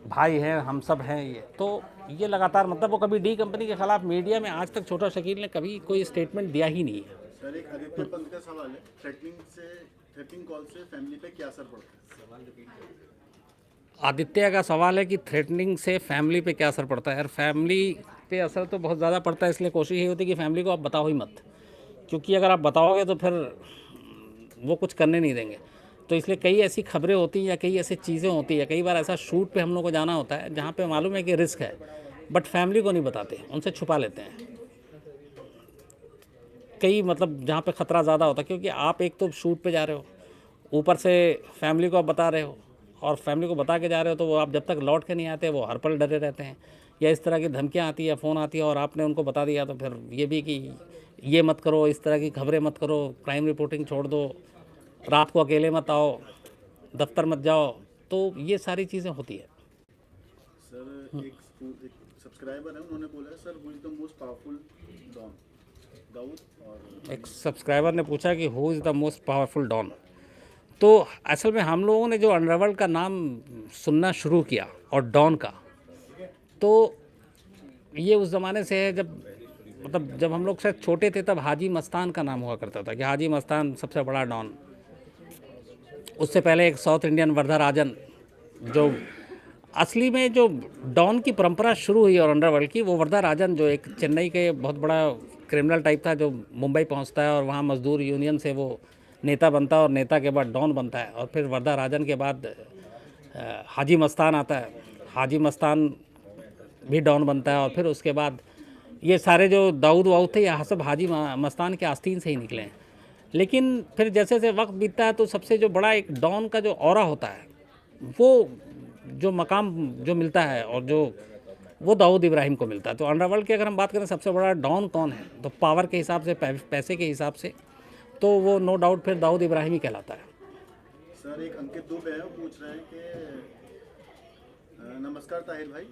भाई हैं, हम सब हैं। ये लगातार, मतलब वो कभी डी कंपनी के खिलाफ मीडिया में आज तक छोटा शकील ने कभी कोई स्टेटमेंट दिया ही नहीं है। सर एक आदित्य पंत का सवाल है, थ्रेटनिंग कॉल से फैमिली पे क्या असर पड़ता है? आदित्य का सवाल है कि थ्रेटनिंग से फैमिली पे क्या असर पड़ता है। यार फैमिली पे असर तो बहुत ज़्यादा पड़ता है, इसलिए कोशिश ये होती है कि फैमिली को आप बताओ ही मत, क्योंकि अगर आप बताओगे तो फिर वो कुछ करने नहीं देंगे। तो इसलिए कई ऐसी खबरें होती हैं या कई ऐसी चीज़ें होती हैं, कई बार ऐसा शूट पे हम लोग को जाना होता है जहाँ पे मालूम है कि रिस्क है, बट फैमिली को नहीं बताते, उनसे छुपा लेते हैं। कई, मतलब जहाँ पे ख़तरा ज़्यादा होता है, क्योंकि आप एक तो शूट पे जा रहे हो, ऊपर से फैमिली को आप बता रहे हो, और फैमिली को बता के जा रहे हो तो वो आप जब तक लौट के नहीं आते वो हर पल डरे रहते हैं, या इस तरह की धमकियाँ आती है, फ़ोन आती है और आपने उनको बता दिया तो फिर ये भी कि ये मत करो, इस तरह की खबरें मत करो, क्राइम रिपोर्टिंग छोड़ दो, रात को अकेले मत आओ, दफ्तर मत जाओ, तो ये सारी चीज़ें होती है। सर एक सब्सक्राइबर है, उन्होंने बोला है sir who is the most powerful don, Dawood? और एक सब्सक्राइबर ने पूछा कि who is the most powerful don. तो असल में हम लोगों ने जो अंडरवर्ल्ड का नाम सुनना शुरू किया और डॉन का, तो ये उस ज़माने से है जब, मतलब जब हम लोग शायद छोटे थे तब हाजी मस्तान का नाम हुआ करता था कि हाजी मस्तान सबसे बड़ा डॉन। उससे पहले एक साउथ इंडियन वर्धा राजन, जो असली में जो डॉन की परंपरा शुरू हुई और अंडरवर्ल्ड की, वो वर्धा राजन, जो एक चेन्नई के बहुत बड़ा क्रिमिनल टाइप था, जो मुंबई पहुंचता है और वहाँ मजदूर यूनियन से वो नेता बनता है और नेता के बाद डॉन बनता है, और फिर वर्धा राजन के बाद हाजी मस्तान आता है, हाजी मस्तान भी डॉन बनता है, और फिर उसके बाद ये सारे जो दाऊद वाऊद थे यहाँ सब हाजी मस्तान के आस्तीन से ही निकले हैं। लेकिन फिर जैसे जैसे वक्त बीतता है तो सबसे जो बड़ा एक डॉन का जो ऑरा होता है, वो जो मकाम जो मिलता है और जो वो दाऊद इब्राहिम को मिलता है। तो अंडरवर्ल्ड की अगर हम बात करें सबसे बड़ा डॉन कौन है, तो पावर के हिसाब से, पैसे के हिसाब से, तो वो नो डाउट फिर दाऊद इब्राहिम ही कहलाता है। सर एक अंकित दुबे है, वो पूछ रहे हैं कि नमस्कार ताहिर भाई,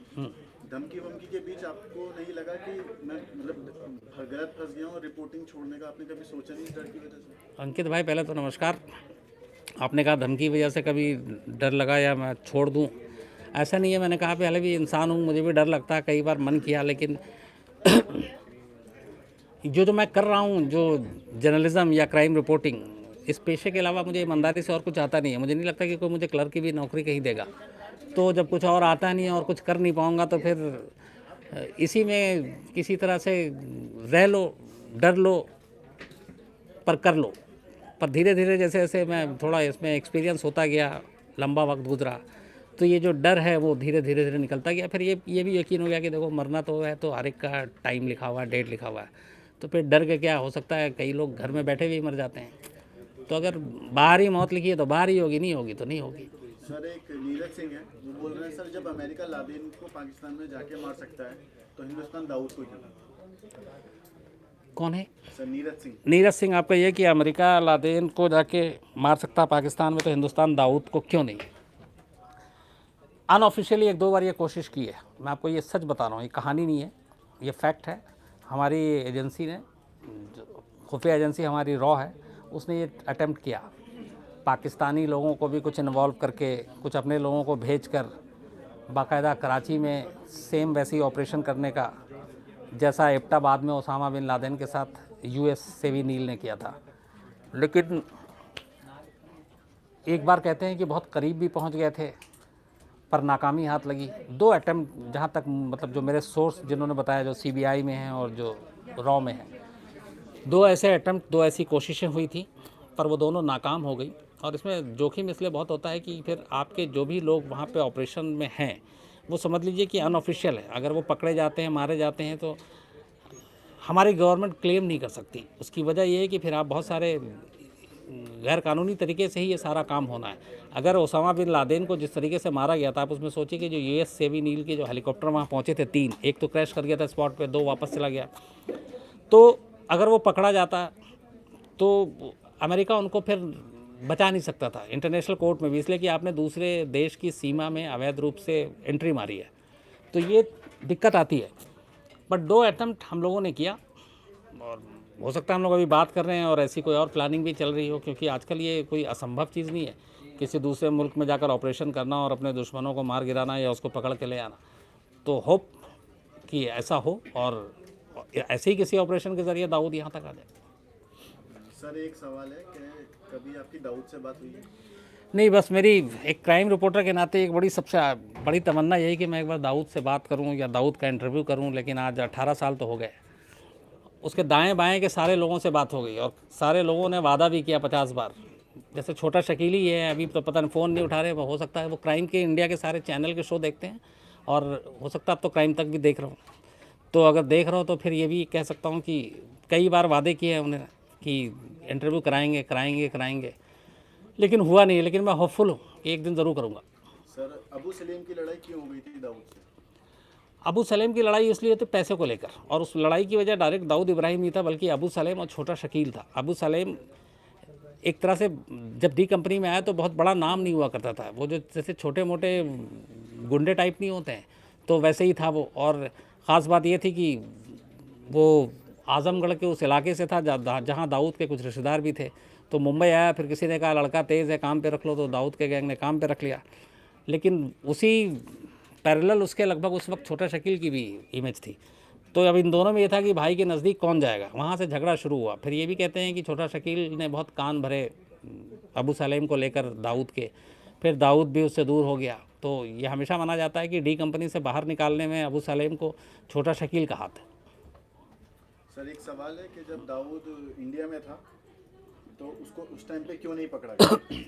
धमकी वमकी के बीच आपको नहीं लगा कि मैं मतलब गलत फंस गया हूँ, रिपोर्टिंग छोड़ने का आपने कभी सोचा नहीं इस डर की वजह से? अंकित भाई पहले तो नमस्कार। आपने कहा धमकी वजह से कभी डर लगा या मैं छोड़ दूं, ऐसा नहीं है, मैंने कहा पहले भी इंसान हूँ, मुझे भी डर लगता है, कई बार मन किया, लेकिन जो मैं कर रहा हूँ, जो जर्नलिज्म या क्राइम रिपोर्टिंग, इस पेशे के अलावा मुझे ईमानदारी से और कुछ आता नहीं है। मुझे नहीं लगता कि कोई मुझे क्लर्क की भी नौकरी कहीं देगा। तो जब कुछ और आता नहीं है और कुछ कर नहीं पाऊँगा तो फिर इसी में किसी तरह से रह लो, डर लो, पर कर लो। पर धीरे धीरे जैसे जैसे मैं थोड़ा इसमें एक्सपीरियंस होता गया, लंबा वक्त गुजरा, तो ये जो डर है वो धीरे धीरे धीरे निकलता गया। फिर ये भी यकीन हो गया कि देखो मरना तो है, तो हर एक का टाइम लिखा हुआ है, डेट लिखा हुआ है, तो फिर डर के क्या हो सकता है, कई लोग घर में बैठे हुए ही मर जाते हैं। तो अगर बाहर ही मौत लिखी है तो बाहर ही होगी, नहीं होगी तो नहीं होगी। सर एक नीरज सिंह है, वो बोल रहे हैं सर जब अमेरिका लादेन को पाकिस्तान में जाके मार सकता है तो हिंदुस्तान दाऊद को क्यों? कौन है? सर नीरज सिंह। नीरज सिंह आपका ये कि अमेरिका लादेन को जाके मार सकता है पाकिस्तान में, तो हिंदुस्तान दाऊद को क्यों नहीं? अनऑफिशियली एक दो बार ये कोशिश की है। मैं आपको ये सच बता रहा हूँ, ये कहानी नहीं है, ये फैक्ट है। हमारी एजेंसी ने, खुफिया एजेंसी हमारी रॉ है, उसने ये अटेम्प्ट किया, पाकिस्तानी लोगों को भी कुछ इन्वॉल्व करके, कुछ अपने लोगों को भेजकर बाकायदा कराची में सेम वैसी ऑपरेशन करने का, जैसा एबटाबाद में ओसामा बिन लादेन के साथ यूएस सेवी नील ने किया था। लेकिन एक बार कहते हैं कि बहुत करीब भी पहुंच गए थे, पर नाकामी हाथ लगी। दो अटेम्प्ट, जहाँ तक मतलब जो मेरे सोर्स जिन्होंने बताया, जो सीबीआई में हैं और जो रॉ में हैं, दो ऐसे अटेम्प्ट, दो ऐसी कोशिशें हुई थी, पर वो दोनों नाकाम हो गई। और इसमें जोखिम इसलिए बहुत होता है कि फिर आपके जो भी लोग वहाँ पे ऑपरेशन में हैं, वो समझ लीजिए कि अनऑफिशियल है। अगर वो पकड़े जाते हैं, मारे जाते हैं, तो हमारी गवर्नमेंट क्लेम नहीं कर सकती। उसकी वजह ये है कि फिर आप बहुत सारे गैर कानूनी तरीके से ही ये सारा काम होना है। अगर ओसामा बिन लादेन को जिस तरीके से मारा गया था, आप उसमें सोचिए कि जो यूएस सेवी नील के जो हेलीकॉप्टर वहाँ पहुँचे थे 3, एक तो क्रैश कर गया था स्पॉट पे, 2 वापस चला गया। तो अगर वो पकड़ा जाता तो अमेरिका उनको फिर बचा नहीं सकता था इंटरनेशनल कोर्ट में भी, इसलिए कि आपने दूसरे देश की सीमा में अवैध रूप से एंट्री मारी है, तो ये दिक्कत आती है। बट 2 अटेम्प्ट हम लोगों ने किया, और हो सकता है हम लोग अभी बात कर रहे हैं और ऐसी कोई और प्लानिंग भी चल रही हो, क्योंकि आजकल ये कोई असंभव चीज़ नहीं है किसी दूसरे मुल्क में जाकर ऑपरेशन करना और अपने दुश्मनों को मार गिराना या उसको पकड़ के ले आना। तो होप कि ऐसा हो और ऐसे ही किसी ऑपरेशन के ज़रिए दाऊद यहाँ तक आ जाए। सर एक सवाल है कि कभी आपकी दाऊद से बात हुई है? नहीं, बस मेरी एक क्राइम रिपोर्टर के नाते एक सबसे बड़ी तमन्ना यही कि मैं एक बार दाऊद से बात करूं या दाऊद का इंटरव्यू करूं, लेकिन आज 18 साल तो हो गए। उसके दाएं बाएं के सारे लोगों से बात हो गई और सारे लोगों ने वादा भी किया 50 बार। जैसे छोटा शकील ही है, अभी तो पता नहीं फ़ोन नहीं उठा रहे, हो सकता है वो क्राइम के इंडिया के सारे चैनल के शो देखते हैं, और हो सकता है अब तो क्राइम तक भी देख रहा हूँ। तो अगर देख रहा हो तो फिर ये भी कह सकता हूँ कि कई बार वादे किए हैं उन्हें कि इंटरव्यू कराएंगे, लेकिन हुआ नहीं। लेकिन मैं होपफुल हूँ कि एक दिन ज़रूर करूँगा। सर अबू सलीम की लड़ाई क्यों हो गई थी दाऊद से? अबू सलेम की लड़ाई इसलिए थी पैसे को लेकर, और उस लड़ाई की वजह डायरेक्ट दाऊद इब्राहिम नहीं था, बल्कि अबू सलेम और छोटा शकील था। अबू सलेम एक तरह से जब डी कंपनी में आया तो बहुत बड़ा नाम नहीं हुआ करता था, वो जो जैसे छोटे मोटे गुंडे टाइप नहीं होते हैं, तो वैसे ही था वो। और ख़ास बात ये थी कि वो आज़मगढ़ के उस इलाके से था जहाँ दाऊद के कुछ रिश्तेदार भी थे। तो मुंबई आया, फिर किसी ने कहा लड़का तेज़ है, काम पे रख लो, तो दाऊद के गैंग ने काम पे रख लिया। लेकिन उसी पैरेलल उसके लगभग उस वक्त छोटा शकील की भी इमेज थी। तो अब इन दोनों में ये था कि भाई के नज़दीक कौन जाएगा, वहाँ से झगड़ा शुरू हुआ। फिर ये भी कहते हैं कि छोटा शकील ने बहुत कान भरे अबू सलेम को लेकर दाऊद के, फिर दाऊद भी उससे दूर हो गया। तो ये हमेशा माना जाता है कि डी कंपनी से बाहर निकालने में अबू सलेम को छोटा शकील का हाथ है। सर एक सवाल है कि जब दाऊद इंडिया में था तो उसको उस टाइम पे क्यों नहीं पकड़ा गया?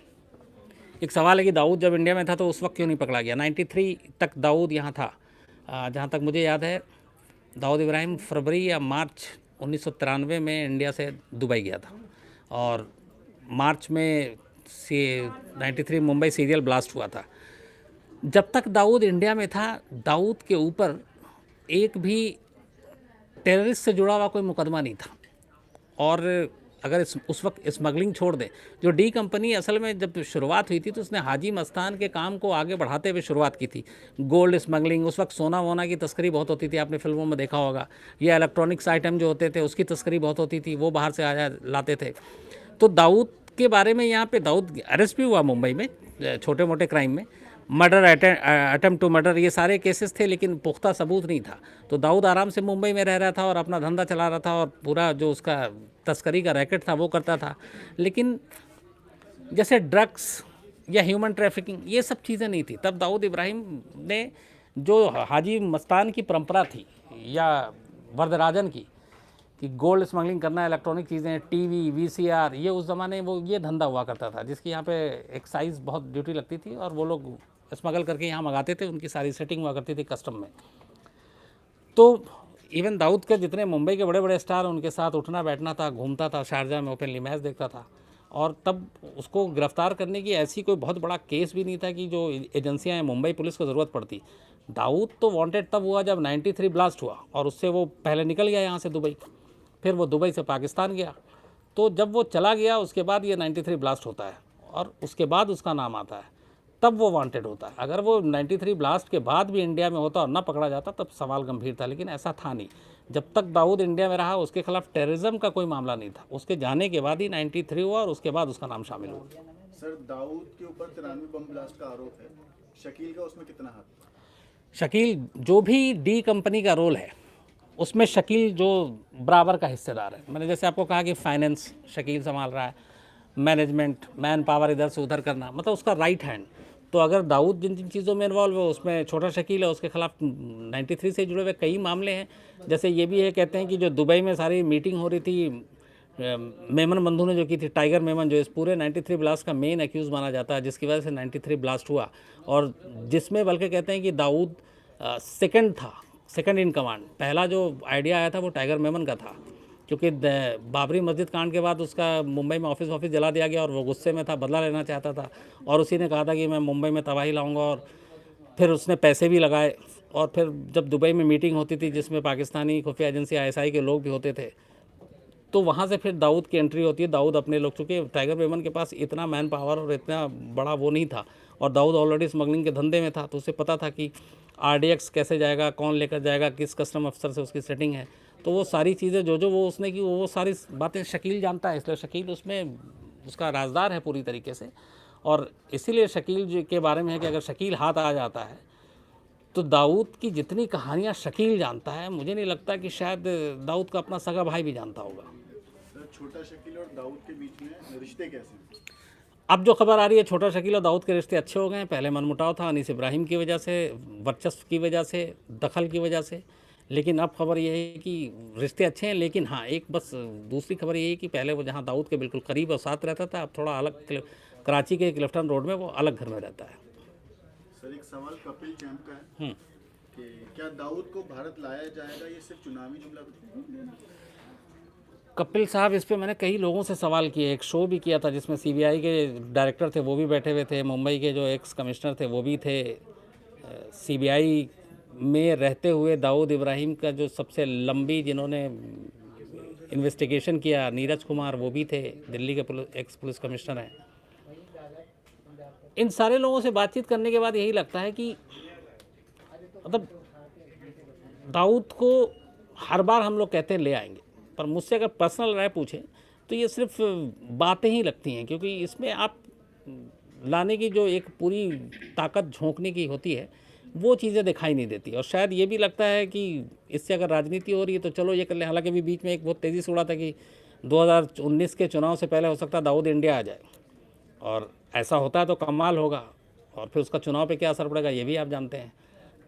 एक सवाल है कि दाऊद जब इंडिया में था तो उस वक्त क्यों नहीं पकड़ा गया? 93 तक दाऊद यहाँ था। जहाँ तक मुझे याद है, दाऊद इब्राहिम फरवरी या मार्च 1993 में इंडिया से दुबई गया था, और मार्च में 93 मुंबई सीरियल ब्लास्ट हुआ था। जब तक दाऊद इंडिया में था, दाऊद के ऊपर एक भी टेररिस्ट से जुड़ा हुआ कोई मुकदमा नहीं था। और अगर उस वक्त स्मगलिंग छोड़ दें, जो डी कंपनी असल में जब शुरुआत हुई थी तो उसने हाजी मस्तान के काम को आगे बढ़ाते हुए शुरुआत की थी। गोल्ड स्मगलिंग, उस वक्त सोना वोना की तस्करी बहुत होती थी, आपने फिल्मों में देखा होगा। ये इलेक्ट्रॉनिक्स आइटम जो होते थे उसकी तस्करी बहुत होती थी, वो बाहर से आया लाते थे। तो दाऊद के बारे में यहाँ पे दाऊद अरेस्ट भी हुआ मुंबई में छोटे मोटे क्राइम में, मर्डर अटेम्प्ट टू मर्डर, ये सारे केसेस थे, लेकिन पुख्ता सबूत नहीं था। तो दाऊद आराम से मुंबई में रह रहा था और अपना धंधा चला रहा था और पूरा जो उसका तस्करी का रैकेट था वो करता था। लेकिन जैसे ड्रग्स या ह्यूमन ट्रैफिकिंग, ये सब चीज़ें नहीं थी। तब दाऊद इब्राहिम ने जो हाजी मस्तान की परंपरा थी या वरदराजन की, कि गोल्ड स्मगलिंग करना, इलेक्ट्रॉनिक चीज़ें, टीवी, वीसीआर, ये उस ज़माने वो ये धंधा हुआ करता था, जिसकी यहाँ पे एक्साइज बहुत ड्यूटी लगती थी और वो लोग स्मगल करके यहाँ मंगाते थे, उनकी सारी सेटिंग हुआ करती थी कस्टम में। तो इवन दाऊद के जितने मुंबई के बड़े बड़े स्टार, उनके साथ उठना बैठना था, घूमता था, शारजा में ओपनली मैच देखता था। और तब उसको गिरफ्तार करने की ऐसी कोई बहुत बड़ा केस भी नहीं था कि जो एजेंसियाँ हैं, मुंबई पुलिस को ज़रूरत पड़ती। दाऊद तो वांटेड तब हुआ जब 93 ब्लास्ट हुआ और उससे वो पहले निकल गया यहाँ से दुबई, फिर वो दुबई से पाकिस्तान गया। तो जब वो चला गया उसके बाद ये 93 ब्लास्ट होता है और उसके बाद उसका नाम आता है, तब वो वांटेड होता है। अगर वो 93 ब्लास्ट के बाद भी इंडिया में होता और ना पकड़ा जाता तब सवाल गंभीर था, लेकिन ऐसा था नहीं। जब तक दाऊद इंडिया में रहा उसके खिलाफ टेररिज्म का कोई मामला नहीं था। उसके जाने के बाद ही 93 हुआ और उसके बाद उसका नाम शामिल हुआ। सर, दाऊद के ऊपर 93 बम ब्लास्ट का आरोप है, शकील का उसमें कितना हाथ? शकील, जो भी डी कंपनी का रोल है उसमें शकील जो बराबर का हिस्सेदार है। मैंने जैसे आपको कहा कि फाइनेंस शकील संभाल रहा है, मैनेजमेंट, मैन पावर इधर से उधर करना, मतलब उसका राइट हैंड। तो अगर दाऊद जिन जिन चीज़ों में इन्वॉल्व है उसमें छोटा शकील है, उसके खिलाफ 93 से जुड़े हुए कई मामले हैं। जैसे ये भी है, कहते हैं कि जो दुबई में सारी मीटिंग हो रही थी मेमन बंधु ने जो की थी, टाइगर मेमन, जो इस पूरे 93 ब्लास्ट का मेन एक्यूज़ माना जाता है, जिसकी वजह से 93 ब्लास्ट हुआ और जिसमें बल्कि कहते हैं कि दाऊद सेकंड था, सेकंड इन कमांड। पहला जो आइडिया आया था वो टाइगर मेमन का था, क्योंकि बाबरी मस्जिद कांड के बाद उसका मुंबई में ऑफिस जला दिया गया और वो गुस्से में था, बदला लेना चाहता था और उसी ने कहा था कि मैं मुंबई में तबाही लाऊंगा। और फिर उसने पैसे भी लगाए और फिर जब दुबई में मीटिंग होती थी जिसमें पाकिस्तानी खुफिया एजेंसी ISI के लोग भी होते थे, तो वहाँ से फिर दाऊद की एंट्री होती है। दाऊद अपने लोग, चूँकि टाइगर मेमन के पास इतना मैन पावर और इतना बड़ा वो नहीं था और दाऊद ऑलरेडी स्मगलिंग के धंधे में था, तो उसे पता था कि RDX कैसे जाएगा, कौन लेकर जाएगा, किस कस्टम अफसर से उसकी सेटिंग है। तो वो सारी चीज़ें जो वो उसने की, वो सारी बातें शकील जानता है, इसलिए शकील उसमें उसका राजदार है पूरी तरीके से। और इसीलिए शकील के बारे में है कि अगर शकील हाथ आ जाता है तो दाऊद की जितनी कहानियाँ शकील जानता है, मुझे नहीं लगता कि शायद दाऊद का अपना सगा भाई भी जानता होगा। सर, छोटा शकील और दाऊद के बीच में रिश्ते कैसे हैं? अब जो खबर आ रही है, छोटा शकील और दाऊद के रिश्ते अच्छे हो गए हैं। पहले मनमुटाव था अनीस इब्राहिम की वजह से, वर्चस्व की वजह से, दखल की वजह से, लेकिन अब खबर यह है कि रिश्ते अच्छे हैं। लेकिन हाँ, एक बस दूसरी खबर ये है कि पहले वो जहाँ दाऊद के बिल्कुल करीब और साथ रहता था, अब थोड़ा अलग, कराची के क्लिफ्टन रोड में वो अलग घर में रहता है। सर, एक सवाल कपिल चैम्प का है कि क्या दाऊद को भारत लाया जाएगा, ये सिर्फ चुनावी जुमला है? कपिल साहब, इस पे मैंने कई लोगों से सवाल किए, एक शो भी किया था जिसमें CBI के डायरेक्टर थे वो भी बैठे हुए थे, मुंबई के जो एक्स कमिश्नर थे वो भी थे, CBI में रहते हुए दाऊद इब्राहिम का जो सबसे लंबी जिन्होंने इन्वेस्टिगेशन किया, नीरज कुमार, वो भी थे, दिल्ली के एक्स पुलिस कमिश्नर हैं। इन सारे लोगों से बातचीत करने के बाद यही लगता है कि मतलब दाऊद को हर बार हम लोग कहते हैं ले आएंगे, पर मुझसे अगर पर्सनल राय पूछें तो ये सिर्फ बातें ही लगती हैं, क्योंकि इसमें आप लाने की जो एक पूरी ताकत झोंकने की होती है वो चीज़ें दिखाई नहीं देती। और शायद ये भी लगता है कि इससे अगर राजनीति हो रही है तो चलो ये कर लें। हालांकि भी बीच में एक बहुत तेज़ी से उड़ा था कि 2019 के चुनाव से पहले हो सकता है दाऊद इंडिया आ जाए, और ऐसा होता है तो कमाल होगा, और फिर उसका चुनाव पे क्या असर पड़ेगा ये भी आप जानते हैं।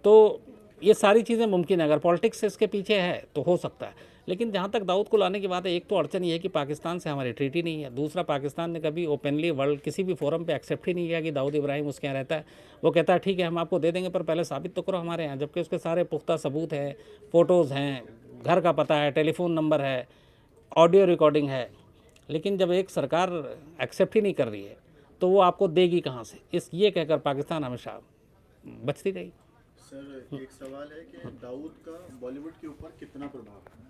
तो ये सारी चीज़ें मुमकिन है, अगर पॉलिटिक्स इसके पीछे है तो हो सकता है। लेकिन जहाँ तक दाऊद को लाने की बात है, एक तो अड़चन ये है कि पाकिस्तान से हमारी ट्रीटी नहीं है, दूसरा पाकिस्तान ने कभी ओपनली वर्ल्ड किसी भी फोरम पे एक्सेप्ट ही नहीं किया कि दाऊद इब्राहिम उसके यहाँ रहता है। वो कहता है ठीक है हम आपको दे देंगे, पर पहले साबित तो करो हमारे यहाँ, जबकि उसके सारे पुख्ता सबूत हैं, फ़ोटोज़ हैं, घर का पता है, टेलीफोन नंबर है, ऑडियो रिकॉर्डिंग है। लेकिन जब एक सरकार एक्सेप्ट ही नहीं कर रही है तो वो आपको देगी कहाँ से, ये कहकर पाकिस्तान हमेशा बचती रही। सर, एक सवाल है कि दाऊद का बॉलीवुड के ऊपर कितना प्रभाव है?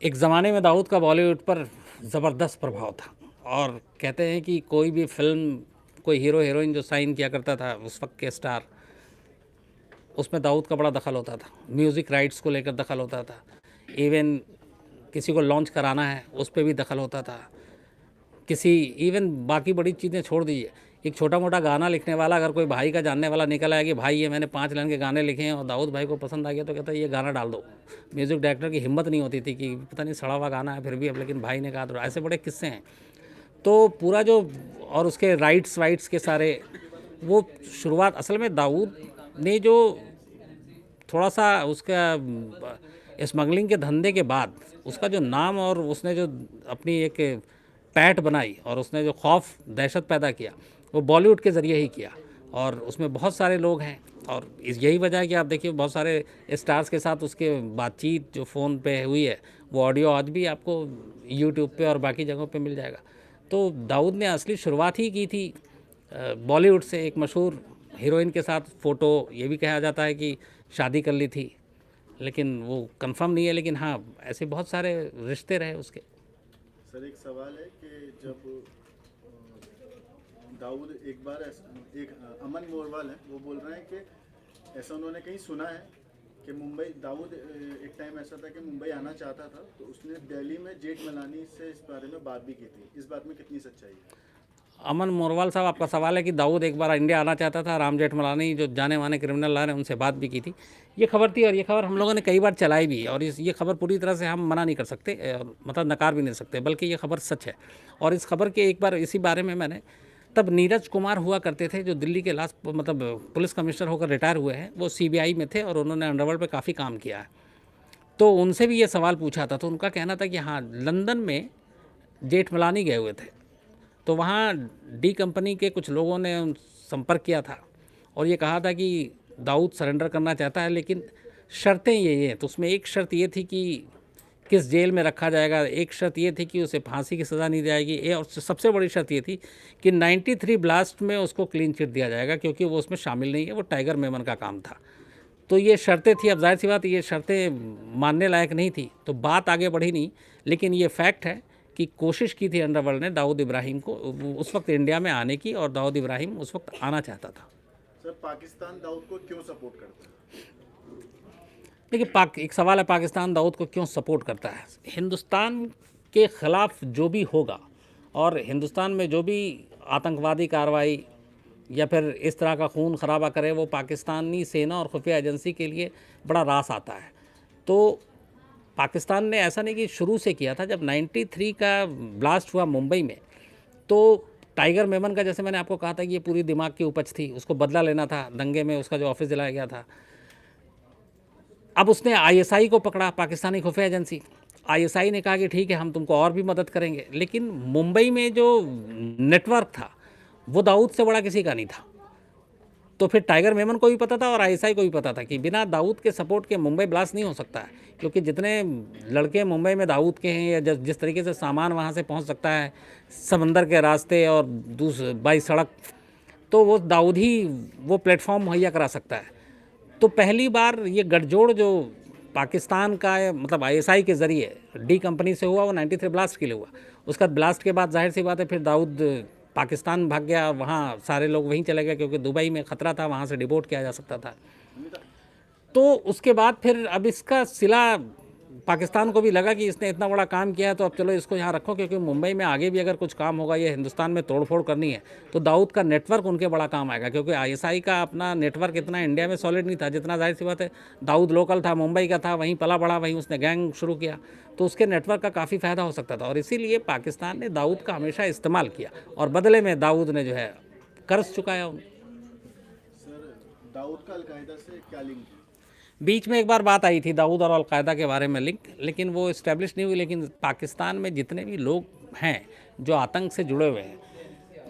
एक ज़माने में दाऊद का बॉलीवुड पर ज़बरदस्त प्रभाव था, और कहते हैं कि कोई भी फिल्म, कोई हीरो हीरोइन जो साइन किया करता था उस वक्त के स्टार, उसमें दाऊद का बड़ा दखल होता था। म्यूज़िक राइट्स को लेकर दखल होता था, इवन किसी को लॉन्च कराना है उस पर भी दखल होता था, किसी इवन बाकी बड़ी चीज़ें छोड़ दीजिए, एक छोटा मोटा गाना लिखने वाला अगर कोई भाई का जानने वाला निकल आया कि भाई ये मैंने 5 लाइन के गाने लिखे हैं और दाऊद भाई को पसंद आ गया तो कहता है ये गाना डाल दो। म्यूज़िक डायरेक्टर की हिम्मत नहीं होती थी कि पता नहीं सड़ा हुआ गाना है फिर भी अब, लेकिन भाई ने कहा तो ऐसे बड़े किस्से हैं। तो पूरा जो और उसके राइट्स वाइट्स के सारे वो शुरुआत असल में दाऊद ने जो थोड़ा सा उसका स्मगलिंग के धंधे के बाद उसका जो नाम और उसने जो अपनी एक पैठ बनाई और उसने जो खौफ दहशत पैदा किया वो बॉलीवुड के ज़रिए ही किया। और उसमें बहुत सारे लोग हैं और यही वजह है कि आप देखिए बहुत सारे स्टार्स के साथ उसके बातचीत जो फ़ोन पे हुई है वो ऑडियो आज भी आपको यूट्यूब पे और बाकी जगहों पे मिल जाएगा। तो दाऊद ने असली शुरुआत ही की थी बॉलीवुड से। एक मशहूर हीरोइन के साथ फ़ोटो, ये भी कहा जाता है कि शादी कर ली थी, लेकिन वो कंफर्म नहीं है, लेकिन हाँ ऐसे बहुत सारे रिश्ते रहे उसके। सर एक सवाल है कि जब दाऊद एक बार अमन मोरवाल है वो बोल रहे हैं कि ऐसा उन्होंने कहीं सुना है कि मुंबई दाऊद एक टाइम ऐसा था कि मुंबई आना चाहता था तो उसने दिल्ली में जेठ मलानी से इस बारे में बात भी की थी। इस बात में कितनी सच्चाई है? अमन मोरवाल साहब, आपका सवाल है कि दाऊद एक बार इंडिया आना चाहता था, राम जेठमलानी जो जाने माने क्रिमिनल लॉयर हैं उनसे बात भी की थी। ये खबर थी और ये खबर हम लोगों ने कई बार चलाई भी और ये खबर पूरी तरह से हम मना नहीं कर सकते, मतलब नकार भी नहीं सकते, बल्कि ये खबर सच है। और इस खबर के एक बार इसी बारे में मैंने, तब नीरज कुमार हुआ करते थे जो दिल्ली के लास्ट मतलब पुलिस कमिश्नर होकर रिटायर हुए हैं, वो CBI में थे और उन्होंने अंडरवर्ल्ड पे काफ़ी काम किया है। तो उनसे भी ये सवाल पूछा था तो उनका कहना था कि हाँ लंदन में जेठमलानी गए हुए थे तो वहाँ डी कंपनी के कुछ लोगों ने संपर्क किया था और ये कहा था कि दाऊद सरेंडर करना चाहता है लेकिन शर्तें ये हैं। तो उसमें एक शर्त ये थी कि किस जेल में रखा जाएगा, एक शर्त ये थी कि उसे फांसी की सज़ा नहीं दी जाएगी, और सबसे बड़ी शर्त ये थी कि 93 ब्लास्ट में उसको क्लीन चिट दिया जाएगा क्योंकि वो उसमें शामिल नहीं है, वो टाइगर मेमन का काम था। तो ये शर्तें थी। अब जाहिर सी बात ये शर्तें मानने लायक नहीं थी तो बात आगे बढ़ी नहीं, लेकिन ये फैक्ट है कि कोशिश की थी अंडरवर्ल्ड ने दाऊद इब्राहिम को उस वक्त इंडिया में आने की और दाऊद इब्राहिम उस वक्त आना चाहता था। सर पाकिस्तान दाऊद को क्यों सपोर्ट करता है? देखिए एक सवाल है, पाकिस्तान दाऊद को क्यों सपोर्ट करता है? हिंदुस्तान के ख़िलाफ़ जो भी होगा और हिंदुस्तान में जो भी आतंकवादी कार्रवाई या फिर इस तरह का खून खराबा करे वो पाकिस्तानी सेना और खुफिया एजेंसी के लिए बड़ा रास आता है। तो पाकिस्तान ने ऐसा नहीं कि शुरू से किया था। जब 93 का ब्लास्ट हुआ मुंबई में तो टाइगर मेमन का, जैसे मैंने आपको कहा था कि ये पूरी दिमाग की उपज थी, उसको बदला लेना था दंगे में, उसका जो ऑफिस जलाया गया था। अब उसने ISI को पकड़ा, पाकिस्तानी खुफिया एजेंसी। ISI ने कहा कि ठीक है हम तुमको और भी मदद करेंगे, लेकिन मुंबई में जो नेटवर्क था वो दाऊद से बड़ा किसी का नहीं था। तो फिर टाइगर मेमन को भी पता था और ISI को भी पता था कि बिना दाऊद के सपोर्ट के मुंबई ब्लास्ट नहीं हो सकता है, क्योंकि जितने लड़के मुंबई में दाऊद के हैं या जिस तरीके से सामान वहाँ से पहुँच सकता है समंदर के रास्ते और बाई सड़क, तो वो दाऊद ही वो प्लेटफॉर्म मुहैया करा सकता है। तो पहली बार ये गठजोड़ जो पाकिस्तान का मतलब ISI के ज़रिए डी कंपनी से हुआ वो 93 ब्लास्ट के लिए हुआ। उसका ब्लास्ट के बाद जाहिर सी बात है फिर दाऊद पाकिस्तान भाग गया, वहाँ सारे लोग वहीं चले गए क्योंकि दुबई में ख़तरा था, वहाँ से डिपोर्ट किया जा सकता था। तो उसके बाद फिर अब इसका सिला पाकिस्तान को भी लगा कि इसने इतना बड़ा काम किया है तो अब चलो इसको यहाँ रखो, क्योंकि मुंबई में आगे भी अगर कुछ काम होगा या हिंदुस्तान में तोड़फोड़ करनी है तो दाऊद का नेटवर्क उनके बड़ा काम आएगा, क्योंकि ISI का अपना नेटवर्क इतना इंडिया में सॉलिड नहीं था जितना, जाहिर सी बात है दाऊद लोकल था, मुंबई का था, वहीं पला बड़ा, वहीं उसने गैंग शुरू किया, तो उसके नेटवर्क का काफ़ी फ़ायदा हो सकता था। और इसीलिए पाकिस्तान ने दाऊद का हमेशा इस्तेमाल किया और बदले में दाऊद ने जो है कर्ज चुकाया उन्हें। सर दाऊद का अलकायदा से क्या लिंक है? बीच में एक बार बात आई थी दाऊद और अलकायदा के बारे में लिंक, लेकिन वो इस्टेब्लिश नहीं हुई। लेकिन पाकिस्तान में जितने भी लोग हैं जो आतंक से जुड़े हुए हैं,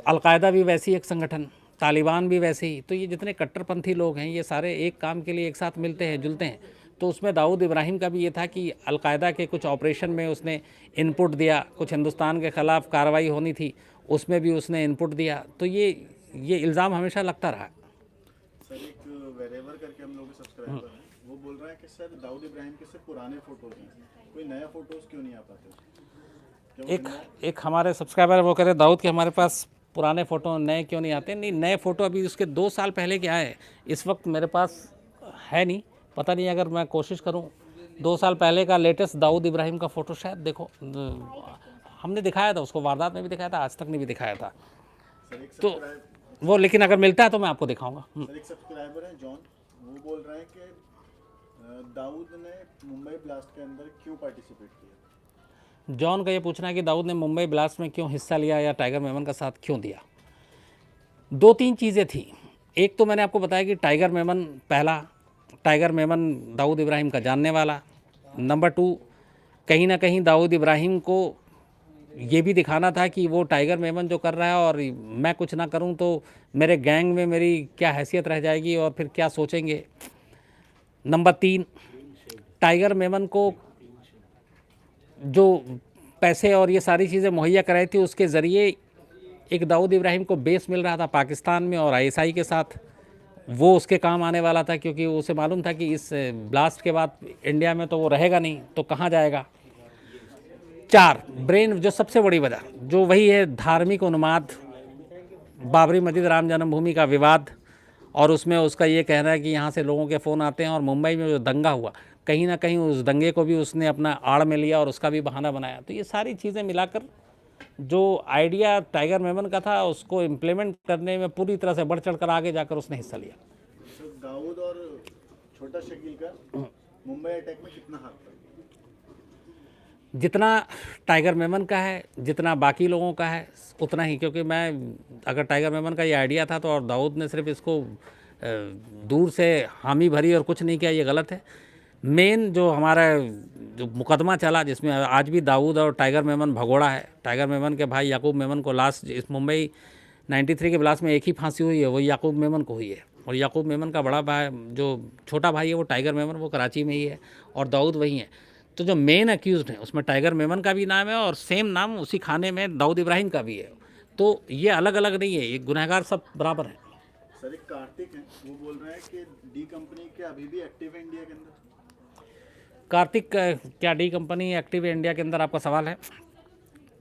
अलकायदा भी वैसी एक संगठन, तालिबान भी वैसे ही, तो ये जितने कट्टरपंथी लोग हैं ये सारे एक काम के लिए एक साथ मिलते हैं जुलते हैं। तो उसमें दाऊद इब्राहिम का भी ये था कि अलकायदा के कुछ ऑपरेशन में उसने इनपुट दिया, कुछ हिंदुस्तान के ख़िलाफ़ कार्रवाई होनी थी उसमें भी उसने इनपुट दिया। तो ये इल्ज़ाम हमेशा लगता रहा। सर एक वेरेवर करके हम लोग के सब्सक्राइबर हैं, वो बोल रहा है कि सर दाऊद इब्राहिम के सिर्फ पुराने फ़ोटोज़ हैं, कोई नया फ़ोटोज़ क्यों नहीं आ पाते? एक हमारे सब्सक्राइबर वो कह रहे दाऊद के हमारे पास पुराने फ़ोटो नए क्यों नहीं आते। नहीं, नए फ़ोटो अभी उसके 2 साल पहले के आए, इस वक्त मेरे पास है नहीं, पता नहीं, अगर मैं कोशिश करूं 2 साल पहले का लेटेस्ट दाऊद इब्राहिम का फ़ोटो शायद देखो, हमने दिखाया था उसको, वारदात में भी दिखाया था, आज तक नहीं भी दिखाया था। सर एक तो वो लेकिन अगर मिलता है तो मैं आपको दिखाऊंगा। सर एक सब्सक्राइबर है जॉन, वो बोल रहे हैं कि दाऊद ने मुंबई ब्लास्ट के अंदर क्यों पार्टिसिपेट किया। जॉन का ये पूछना है कि दाऊद ने मुंबई ब्लास्ट में क्यों हिस्सा लिया या टाइगर मेमन का साथ क्यों दिया। 2-3 चीज़ें थी। एक तो मैंने आपको बताया कि टाइगर मेमन दाऊद इब्राहिम का जानने वाला। नंबर 2, कहीं ना कहीं दाऊद इब्राहिम को ये भी दिखाना था कि वो टाइगर मेमन जो कर रहा है और मैं कुछ ना करूं तो मेरे गैंग में मेरी क्या हैसियत रह जाएगी और फिर क्या सोचेंगे। नंबर 3, टाइगर मेमन को जो पैसे और ये सारी चीज़ें मुहैया कराई थी उसके ज़रिए एक दाऊद इब्राहिम को बेस मिल रहा था पाकिस्तान में और आईएसआई के साथ, वो उसके काम आने वाला था क्योंकि उसे मालूम था कि इस ब्लास्ट के बाद इंडिया में तो वो रहेगा नहीं तो कहाँ जाएगा। 4, ब्रेन, जो सबसे बड़ी वजह जो वही है धार्मिक उन्माद, बाबरी मस्जिद राम जन्मभूमि का विवाद और उसमें उसका ये कहना है कि यहाँ से लोगों के फ़ोन आते हैं और मुंबई में जो दंगा हुआ कहीं ना कहीं उस दंगे को भी उसने अपना आड़ में लिया और उसका भी बहाना बनाया। तो ये सारी चीज़ें मिलाकर जो आइडिया टाइगर मेमन का था उसको इम्प्लीमेंट करने में पूरी तरह से बढ़ चढ़ कर आगे जाकर उसने हिस्सा लिया। सर दाऊद और छोटा शकील का मुंबई अटैक में कितना हाथ था। जितना टाइगर मेमन का है, जितना बाकी लोगों का है उतना ही, क्योंकि मैं अगर टाइगर मेमन का ये आइडिया था तो और दाऊद ने सिर्फ इसको दूर से हामी भरी और कुछ नहीं किया, ये गलत है। मेन जो हमारा जो मुकदमा चला जिसमें आज भी दाऊद और टाइगर मेमन भगोड़ा है, टाइगर मेमन के भाई याकूब मेमन को लास्ट इस मुंबई 93 के ब्लास्ट में एक ही फांसी हुई है, वो याकूब मेमन को हुई है। और याकूब मेमन का बड़ा भाई जो छोटा भाई है वो टाइगर मेमन, वो कराची में ही है और दाऊद वही है। तो जो मेन अक्यूज़ड है उसमें टाइगर मेमन का भी नाम है और सेम नाम उसी खाने में दाऊद इब्राहिम का भी है। तो ये अलग अलग नहीं है, ये गुनहगार सब बराबर हैं। सर एक कार्तिक हैं, वो बोल रहे हैं कि डी कंपनी क्या अभी भी एक्टिव है इंडिया के अंदर। कार्तिक, क्या डी कंपनी एक्टिव है इंडिया के अंदर, आपका सवाल है।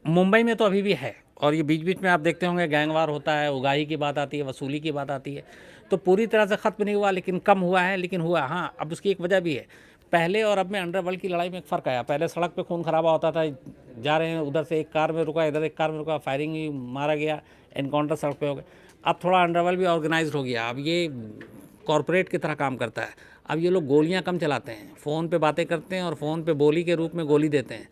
मुंबई में तो अभी भी है और ये बीच बीच में आप देखते होंगे गैंगवार होता है, उगाही की बात आती है, वसूली की बात आती है। तो पूरी तरह से ख़त्म नहीं हुआ लेकिन कम हुआ है, लेकिन हुआ। हाँ, अब उसकी एक वजह भी है, पहले और अब में अंडरवर्ल्ड की लड़ाई में एक फ़र्क आया। पहले सड़क पे खून खराबा होता था, जा रहे हैं उधर से एक कार में रुका, इधर एक कार में रुका, फायरिंग ही मारा गया, एनकाउंटर सड़क पे हो गए। अब थोड़ा अंडरवर्ल्ड भी ऑर्गेनाइज्ड हो गया, अब ये कॉरपोरेट की तरह काम करता है। अब ये लोग गोलियां कम चलाते हैं, फ़ोन पे बातें करते हैं और फ़ोन पे बोली के रूप में गोली देते हैं।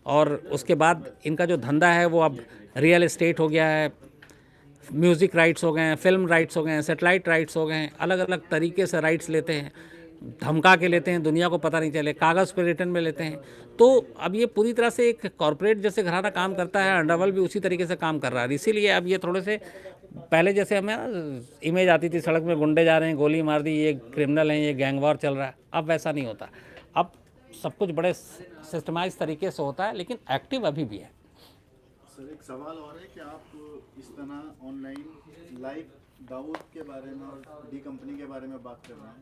और उसके बाद इनका जो धंधा है वो अब रियल एस्टेट हो गया है, म्यूज़िक राइट्स हो गए हैं, फिल्म राइट्स हो गए हैं, सेटेलाइट राइट्स हो गए हैं, अलग अलग तरीके से राइट्स लेते हैं, धमका के लेते हैं, दुनिया को पता नहीं चले, कागज़ पे रिटर्न में लेते हैं। तो अब ये पूरी तरह से एक कॉरपोरेट जैसे घराना काम करता है, अंडरवर्ल्ड भी उसी तरीके से काम कर रहा है। इसीलिए अब ये थोड़े से, पहले जैसे हमें इमेज आती थी सड़क में गुंडे जा रहे हैं, गोली मार दी, ये क्रिमिनल हैं, ये गैंगवॉर चल रहा है, अब वैसा नहीं होता। अब सब कुछ बड़े सिस्टमाइज तरीके से होता है, लेकिन एक्टिव अभी भी है। सर एक सवाल और है कि आप इस तरह ऑनलाइन लाइव दाऊद के बारे में और डी कंपनी के बारे में बात कर रहे हैं,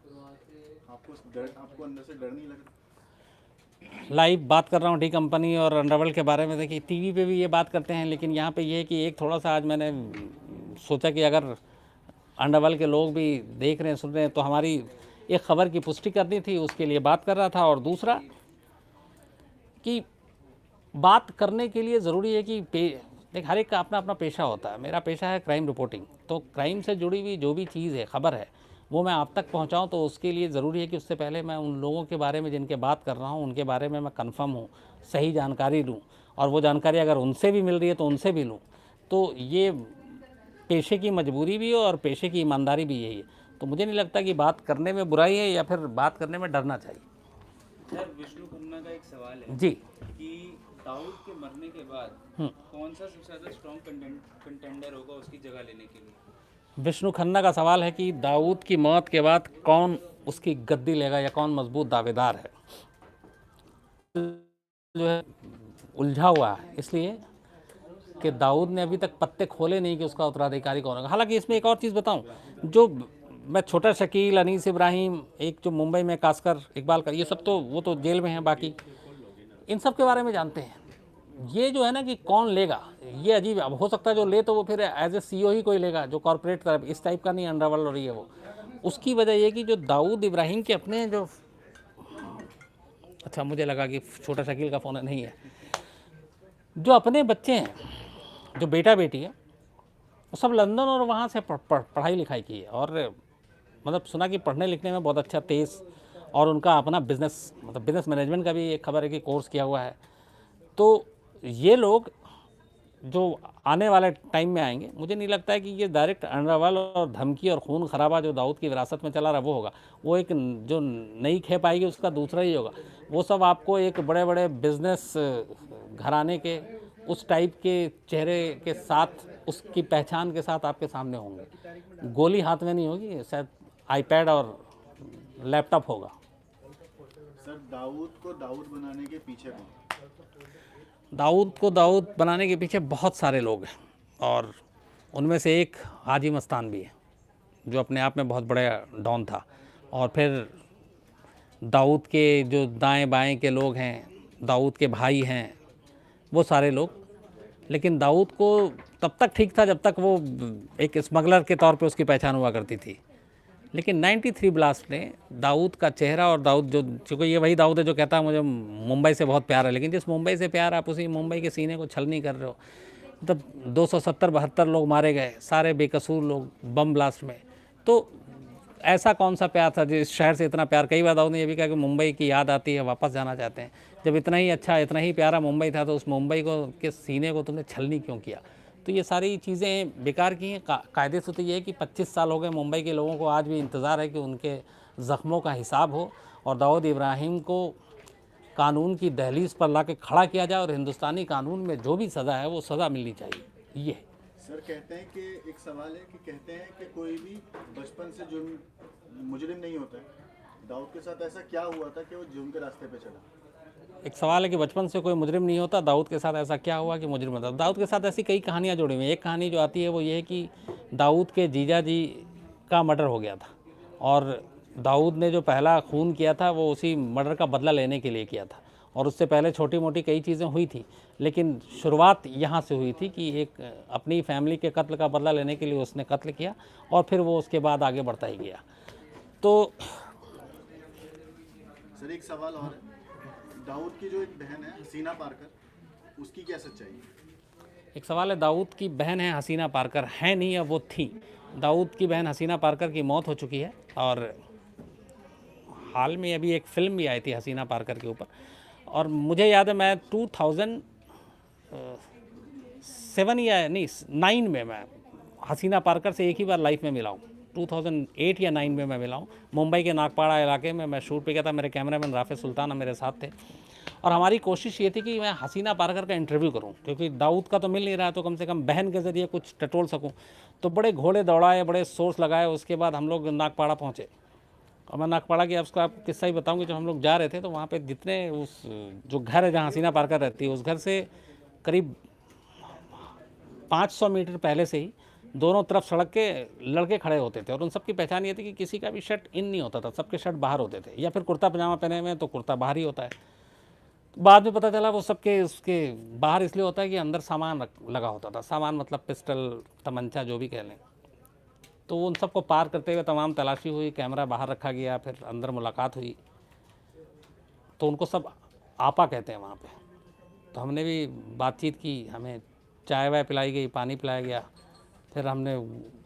आपको अंदर से डर नहीं लग रहा। लाइव बात कर रहा हूँ डी कंपनी और अंडरवर्ल्ड के बारे में। देखिए टीवी पे भी ये बात करते हैं, लेकिन यहाँ पे ये है कि एक थोड़ा सा आज मैंने सोचा कि अगर अंडरवर्ल्ड के लोग भी देख रहे हैं, सुन रहे हैं, तो हमारी एक खबर की पुष्टि करनी थी, उसके लिए बात कर रहा था। और दूसरा कि बात करने के लिए ज़रूरी है कि देख हर एक का अपना अपना पेशा होता है। मेरा पेशा है क्राइम रिपोर्टिंग, तो क्राइम से जुड़ी हुई जो भी चीज़ है, खबर है, वो मैं आप तक पहुंचाऊं। तो उसके लिए ज़रूरी है कि उससे पहले मैं उन लोगों के बारे में जिनके बात कर रहा हूं उनके बारे में मैं कंफर्म हूं, सही जानकारी लूं, और वो जानकारी अगर उनसे भी मिल रही है तो उनसे भी लूं। तो ये पेशे की मजबूरी भी है और पेशे की ईमानदारी भी यही है। तो मुझे नहीं लगता कि बात करने में बुराई है या फिर बात करने में डरना चाहिए। सर विष्णु खन्ना का एक सवाल है जी, कि दाऊद के मरने के बाद कौन सा सबसे ज़्यादा स्ट्रॉन्ग कंटेंडर होगा उसकी जगह लेने के लिए। विष्णु खन्ना का सवाल है कि दाऊद की मौत के बाद कौन उसकी गद्दी लेगा या कौन मजबूत दावेदार है। जो है उलझा हुआ है इसलिए कि दाऊद ने अभी तक पत्ते खोले नहीं कि उसका उत्तराधिकारी कौन होगा। हालांकि इसमें एक और चीज़ बताऊं, जो मैं छोटा शकील, अनीस इब्राहिम, एक जो मुंबई में कास्कर, इकबाल कर, ये सब तो वो तो जेल में हैं, बाकी इन सब के बारे में जानते हैं। ये जो है ना कि कौन लेगा, ये अजीब है। अब हो सकता है जो ले तो वो फिर एज ए CEO ही कोई लेगा जो कॉर्पोरेट तरफ, इस टाइप का नहीं अंडरवर्ल्ड और ये वो। उसकी वजह ये कि जो दाऊद इब्राहिम के अपने जो, अच्छा मुझे लगा कि छोटा शकील का फ़ोन नहीं है, जो अपने बच्चे हैं, जो बेटा बेटी है, वो सब लंदन और वहाँ से पढ़ाई लिखाई की है, और मतलब सुना कि पढ़ने लिखने में बहुत अच्छा तेज़, और उनका अपना बिज़नेस मतलब बिज़नेस मैनेजमेंट का भी एक खबर है कि कोर्स किया हुआ है। तो ये लोग जो आने वाले टाइम में आएंगे, मुझे नहीं लगता है कि ये डायरेक्ट अंडरवर्ल्ड और धमकी और खून खराबा जो दाऊद की विरासत में चला रहा वो होगा। वो एक जो नई खेप आएगी उसका दूसरा ही होगा। वो सब आपको एक बड़े बड़े बिजनेस घराने के उस टाइप के चेहरे के साथ, उसकी पहचान के साथ आपके सामने होंगे। गोली हाथ में नहीं होगी, शायद आईपैड और लैपटॉप होगा। सर, दाऊद को दाऊद बनाने के पीछे कौन? दाऊद को दाऊद बनाने के पीछे बहुत सारे लोग हैं, और उनमें से एक हाजी मस्तान भी है, जो अपने आप में बहुत बड़ा डॉन था। और फिर दाऊद के जो दाएं बाएं के लोग हैं, दाऊद के भाई हैं, वो सारे लोग। लेकिन दाऊद को तब तक ठीक था जब तक वो एक स्मगलर के तौर पे उसकी पहचान हुआ करती थी। लेकिन 93 ब्लास्ट ने दाऊद का चेहरा, और दाऊद जो, चूँकि ये वही दाऊद है जो कहता है मुझे मुंबई से बहुत प्यार है, लेकिन जिस मुंबई से प्यार, आप उसी मुंबई के सीने को छल नहीं कर रहे हो। मतलब 270-72 लोग मारे गए, सारे बेकसूर लोग बम ब्लास्ट में। तो ऐसा कौन सा प्यार था जिस शहर से इतना प्यार? कई बार दाऊद ने ये भी कहा कि मुंबई की याद आती है, वापस जाना चाहते हैं। जब इतना ही अच्छा, इतना ही प्यारा मुंबई था, तो उस मुंबई को के सीने को तुमने छलनी क्यों किया? तो ये सारी चीज़ें बेकार की हैं। कायदे से तो ये है कि 25 साल हो गए, मुंबई के लोगों को आज भी इंतज़ार है कि उनके ज़ख्मों का हिसाब हो, और दाऊद इब्राहिम को कानून की दहलीज पर ला के खड़ा किया जाए, और हिंदुस्तानी कानून में जो भी सज़ा है वो सज़ा मिलनी चाहिए। ये है। सर, कहते हैं कि एक सवाल है कि कहते हैं कि कोई भी बचपन से जुर्म मुजरिम नहीं होता है। दाऊद के साथ ऐसा क्या हुआ था कि वो जुर्म के रास्ते पे चला? एक सवाल है कि बचपन से कोई मुजरिम नहीं होता, दाऊद के साथ ऐसा क्या हुआ कि मुजरिम होता? दाऊद के साथ ऐसी कई कहानियाँ जुड़ी हुई हैं। एक कहानी जो आती है वो ये है कि दाऊद के जीजा जी का मर्डर हो गया था, और दाऊद ने जो पहला खून किया था वो उसी मर्डर का बदला लेने के लिए किया था, और उससे पहले छोटी मोटी कई चीज़ें हुई थी। लेकिन शुरुआत यहाँ से हुई थी कि एक अपनी फैमिली के कत्ल का बदला लेने के लिए उसने कत्ल किया, और फिर वो उसके बाद आगे बढ़ता ही गया। तो सर, एक सवाल और है। दाऊद की जो एक बहन है हसीना पारकर, उसकी क्या सच्चाई है? एक सवाल है, दाऊद की बहन है हसीना पारकर, है नहीं, अब वो थी। दाऊद की बहन हसीना पारकर की मौत हो चुकी है, और हाल में अभी एक फ़िल्म भी आई थी हसीना पारकर के ऊपर। और मुझे याद है मैं 2007 या नहीं 9 में मैं हसीना पारकर से एक ही बार लाइफ में मिला हूँ। 2008 या 9 में मैं मिला हूँ। मुंबई के नागपाड़ा इलाके में मैं शूट पे गया था, मेरे कैमरामैन राफे सुल्तान मेरे साथ थे, और हमारी कोशिश ये थी कि मैं हसीना पारकर का इंटरव्यू करूं, क्योंकि दाऊद का तो मिल नहीं रहा, तो कम से कम बहन के ज़रिए कुछ टटोल सकूं। तो बड़े घोड़े दौड़ाए, बड़े सोर्स लगाए, उसके बाद हम लोग नागपाड़ा पहुँचे। और मैं नागपाड़ा की आपको किस्सा ही बताऊँगी। जब हम लोग जा रहे थे तो वहाँ पर जितने उस जो घर है जहाँ हसीना पारकर रहती है, उस घर से करीब 500 मीटर पहले से ही दोनों तरफ सड़क के लड़के खड़े होते थे, और उन सब की पहचान ये थी कि किसी का भी शर्ट इन नहीं होता था, सबके शर्ट बाहर होते थे, या फिर कुर्ता पजामा पहने हुए तो कुर्ता बाहर ही होता है। बाद में पता चला वो सबके उसके बाहर इसलिए होता है कि अंदर सामान लगा होता था। सामान मतलब पिस्टल, तमंचा, जो भी कह लें। तो उन सबको पार करते हुए तमाम तलाशी हुई, कैमरा बाहर रखा गया, फिर अंदर मुलाकात हुई। तो उनको सब आपा कहते हैं वहाँ पे। तो हमने भी बातचीत की, हमें चाय वाय पिलाई गई, पानी पिलाया गया। फिर हमने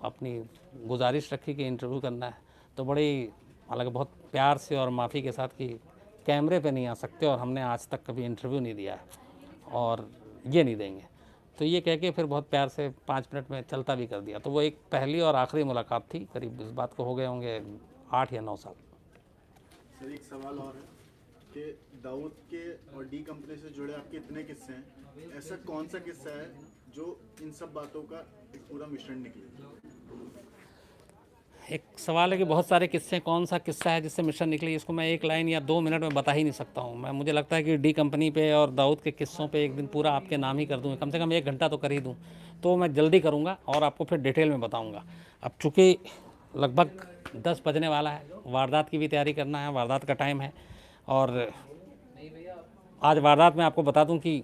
अपनी गुजारिश रखी कि इंटरव्यू करना है। तो बड़ी, हालांकि बहुत प्यार से और माफ़ी के साथ कि कैमरे पे नहीं आ सकते, और हमने आज तक कभी इंटरव्यू नहीं दिया है, और ये नहीं देंगे। तो ये कह के फिर बहुत प्यार से 5 मिनट में चलता भी कर दिया। तो वो एक पहली और आखिरी मुलाकात थी। करीब इस बात को हो गए होंगे 8 या 9 साल। सर, एक सवाल और है कि दाऊद के और डी कंपनी से जुड़े आपके इतने किस्से हैं, ऐसा कौन सा किस्सा है जो इन सब बातों का एक पूरा मिश्रण निकले? एक सवाल है कि बहुत सारे किस्से, कौन सा किस्सा है जिससे मिशन निकली? इसको मैं 1 लाइन या 2 मिनट में बता ही नहीं सकता हूँ। मुझे लगता है कि डी कंपनी पे और दाऊद के किस्सों पे एक दिन पूरा आपके नाम ही कर दूँ, कम से कम 1 घंटा तो कर ही दूँ। तो मैं जल्दी करूँगा और आपको फिर डिटेल में बताऊँगा। अब चूँकि लगभग 10 बजने वाला है, वारदात की भी तैयारी करना है, वारदात का टाइम है। और आज वारदात में आपको बता दूँ कि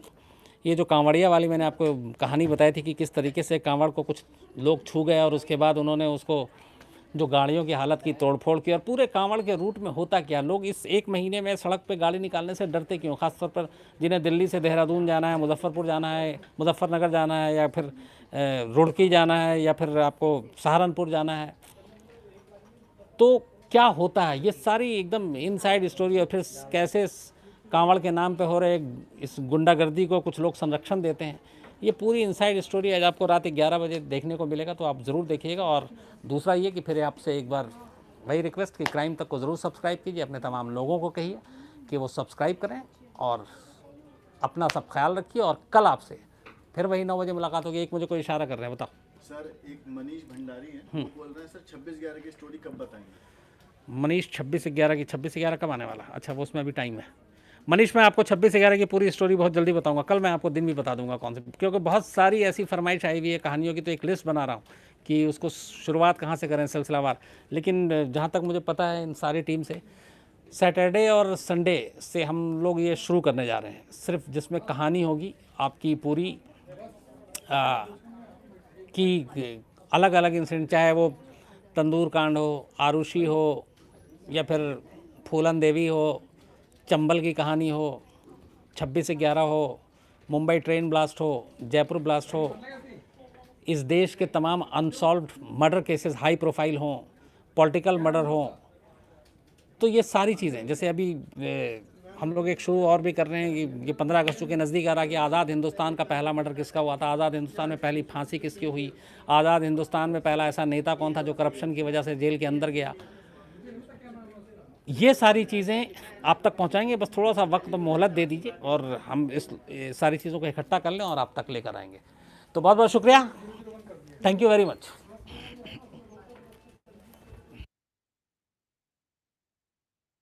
ये जो कांवड़िया वाली मैंने आपको कहानी बताई थी कि किस तरीके से कांवड़ को कुछ लोग छू गए, और उसके बाद उन्होंने उसको जो गाड़ियों की हालत की, तोड़फोड़ की, और पूरे कांवड़ के रूट में होता क्या, लोग इस एक महीने में सड़क पे गाड़ी निकालने से डरते क्यों, खासतौर पर जिन्हें दिल्ली से देहरादून जाना है, मुजफ्फरपुर जाना है, मुजफ्फरनगर जाना है, या फिर रुड़की जाना है, या फिर आपको सहारनपुर जाना है। तो क्या होता है, ये सारी एकदम इनसाइड स्टोरी, और फिर कैसे कांवड़ के नाम पे हो रहे इस गुंडागर्दी को कुछ लोग संरक्षण देते हैं, ये पूरी इनसाइड स्टोरी आज आपको रात 11 बजे देखने को मिलेगा, तो आप ज़रूर देखिएगा। और दूसरा ये कि फिर आपसे एक बार वही रिक्वेस्ट कि क्राइम तक को ज़रूर सब्सक्राइब कीजिए, अपने तमाम लोगों को कहिए कि वो सब्सक्राइब करें, और अपना सब ख्याल रखिए। और कल आपसे फिर वही 9 बजे मुलाकात होगी। एक मुझे कोई इशारा कर रहे हैं, बताओ सर। एक मनीष भंडारी हैं, वो बोल रहे हैं सर 26/11 की स्टोरी कब बताएंगे? मनीष 26/11 की, 26/11 कब आने वाला? अच्छा, वो उसमें अभी टाइम है। मनीष, मैं आपको 26/11 की पूरी स्टोरी बहुत जल्दी बताऊंगा। कल मैं आपको दिन भी बता दूंगा कौन से, क्योंकि बहुत सारी ऐसी फरमाइश आई हुई है कहानियों की, तो एक लिस्ट बना रहा हूँ कि उसको शुरुआत कहाँ से करें सिलसिलावार। लेकिन जहाँ तक मुझे पता है इन सारी टीम से, सैटरडे और संडे से हम लोग ये शुरू करने जा रहे हैं, सिर्फ जिसमें कहानी होगी आपकी पूरी कि अलग अलग इंसिडेंट, चाहे वो तंदूर कांड हो, आरुषि हो, या फिर फूलन देवी हो, चंबल की कहानी हो, 26/11 हो, मुंबई ट्रेन ब्लास्ट हो, जयपुर ब्लास्ट हो, इस देश के तमाम unsolved murder cases high profile हों, पॉलिटिकल मर्डर हों, तो ये सारी चीज़ें, जैसे अभी हम लोग एक शो और भी कर रहे हैं कि ये 15 अगस्त के नज़दीक आ रहा कि आज़ाद हिंदुस्तान का पहला मर्डर किसका हुआ था, आज़ाद हिंदुस्तान में पहली फांसी किसकी हुई, आज़ाद हिंदुस्तान में पहला ऐसा नेता कौन था जो करप्शन की वजह से जेल के अंदर गया। ये सारी चीज़ें आप तक पहुंचाएंगे, बस थोड़ा सा वक्त मोहलत दे दीजिए, और हम इस सारी चीज़ों को इकट्ठा कर लें और आप तक लेकर आएंगे। तो बहुत बहुत शुक्रिया, थैंक यू वेरी मच।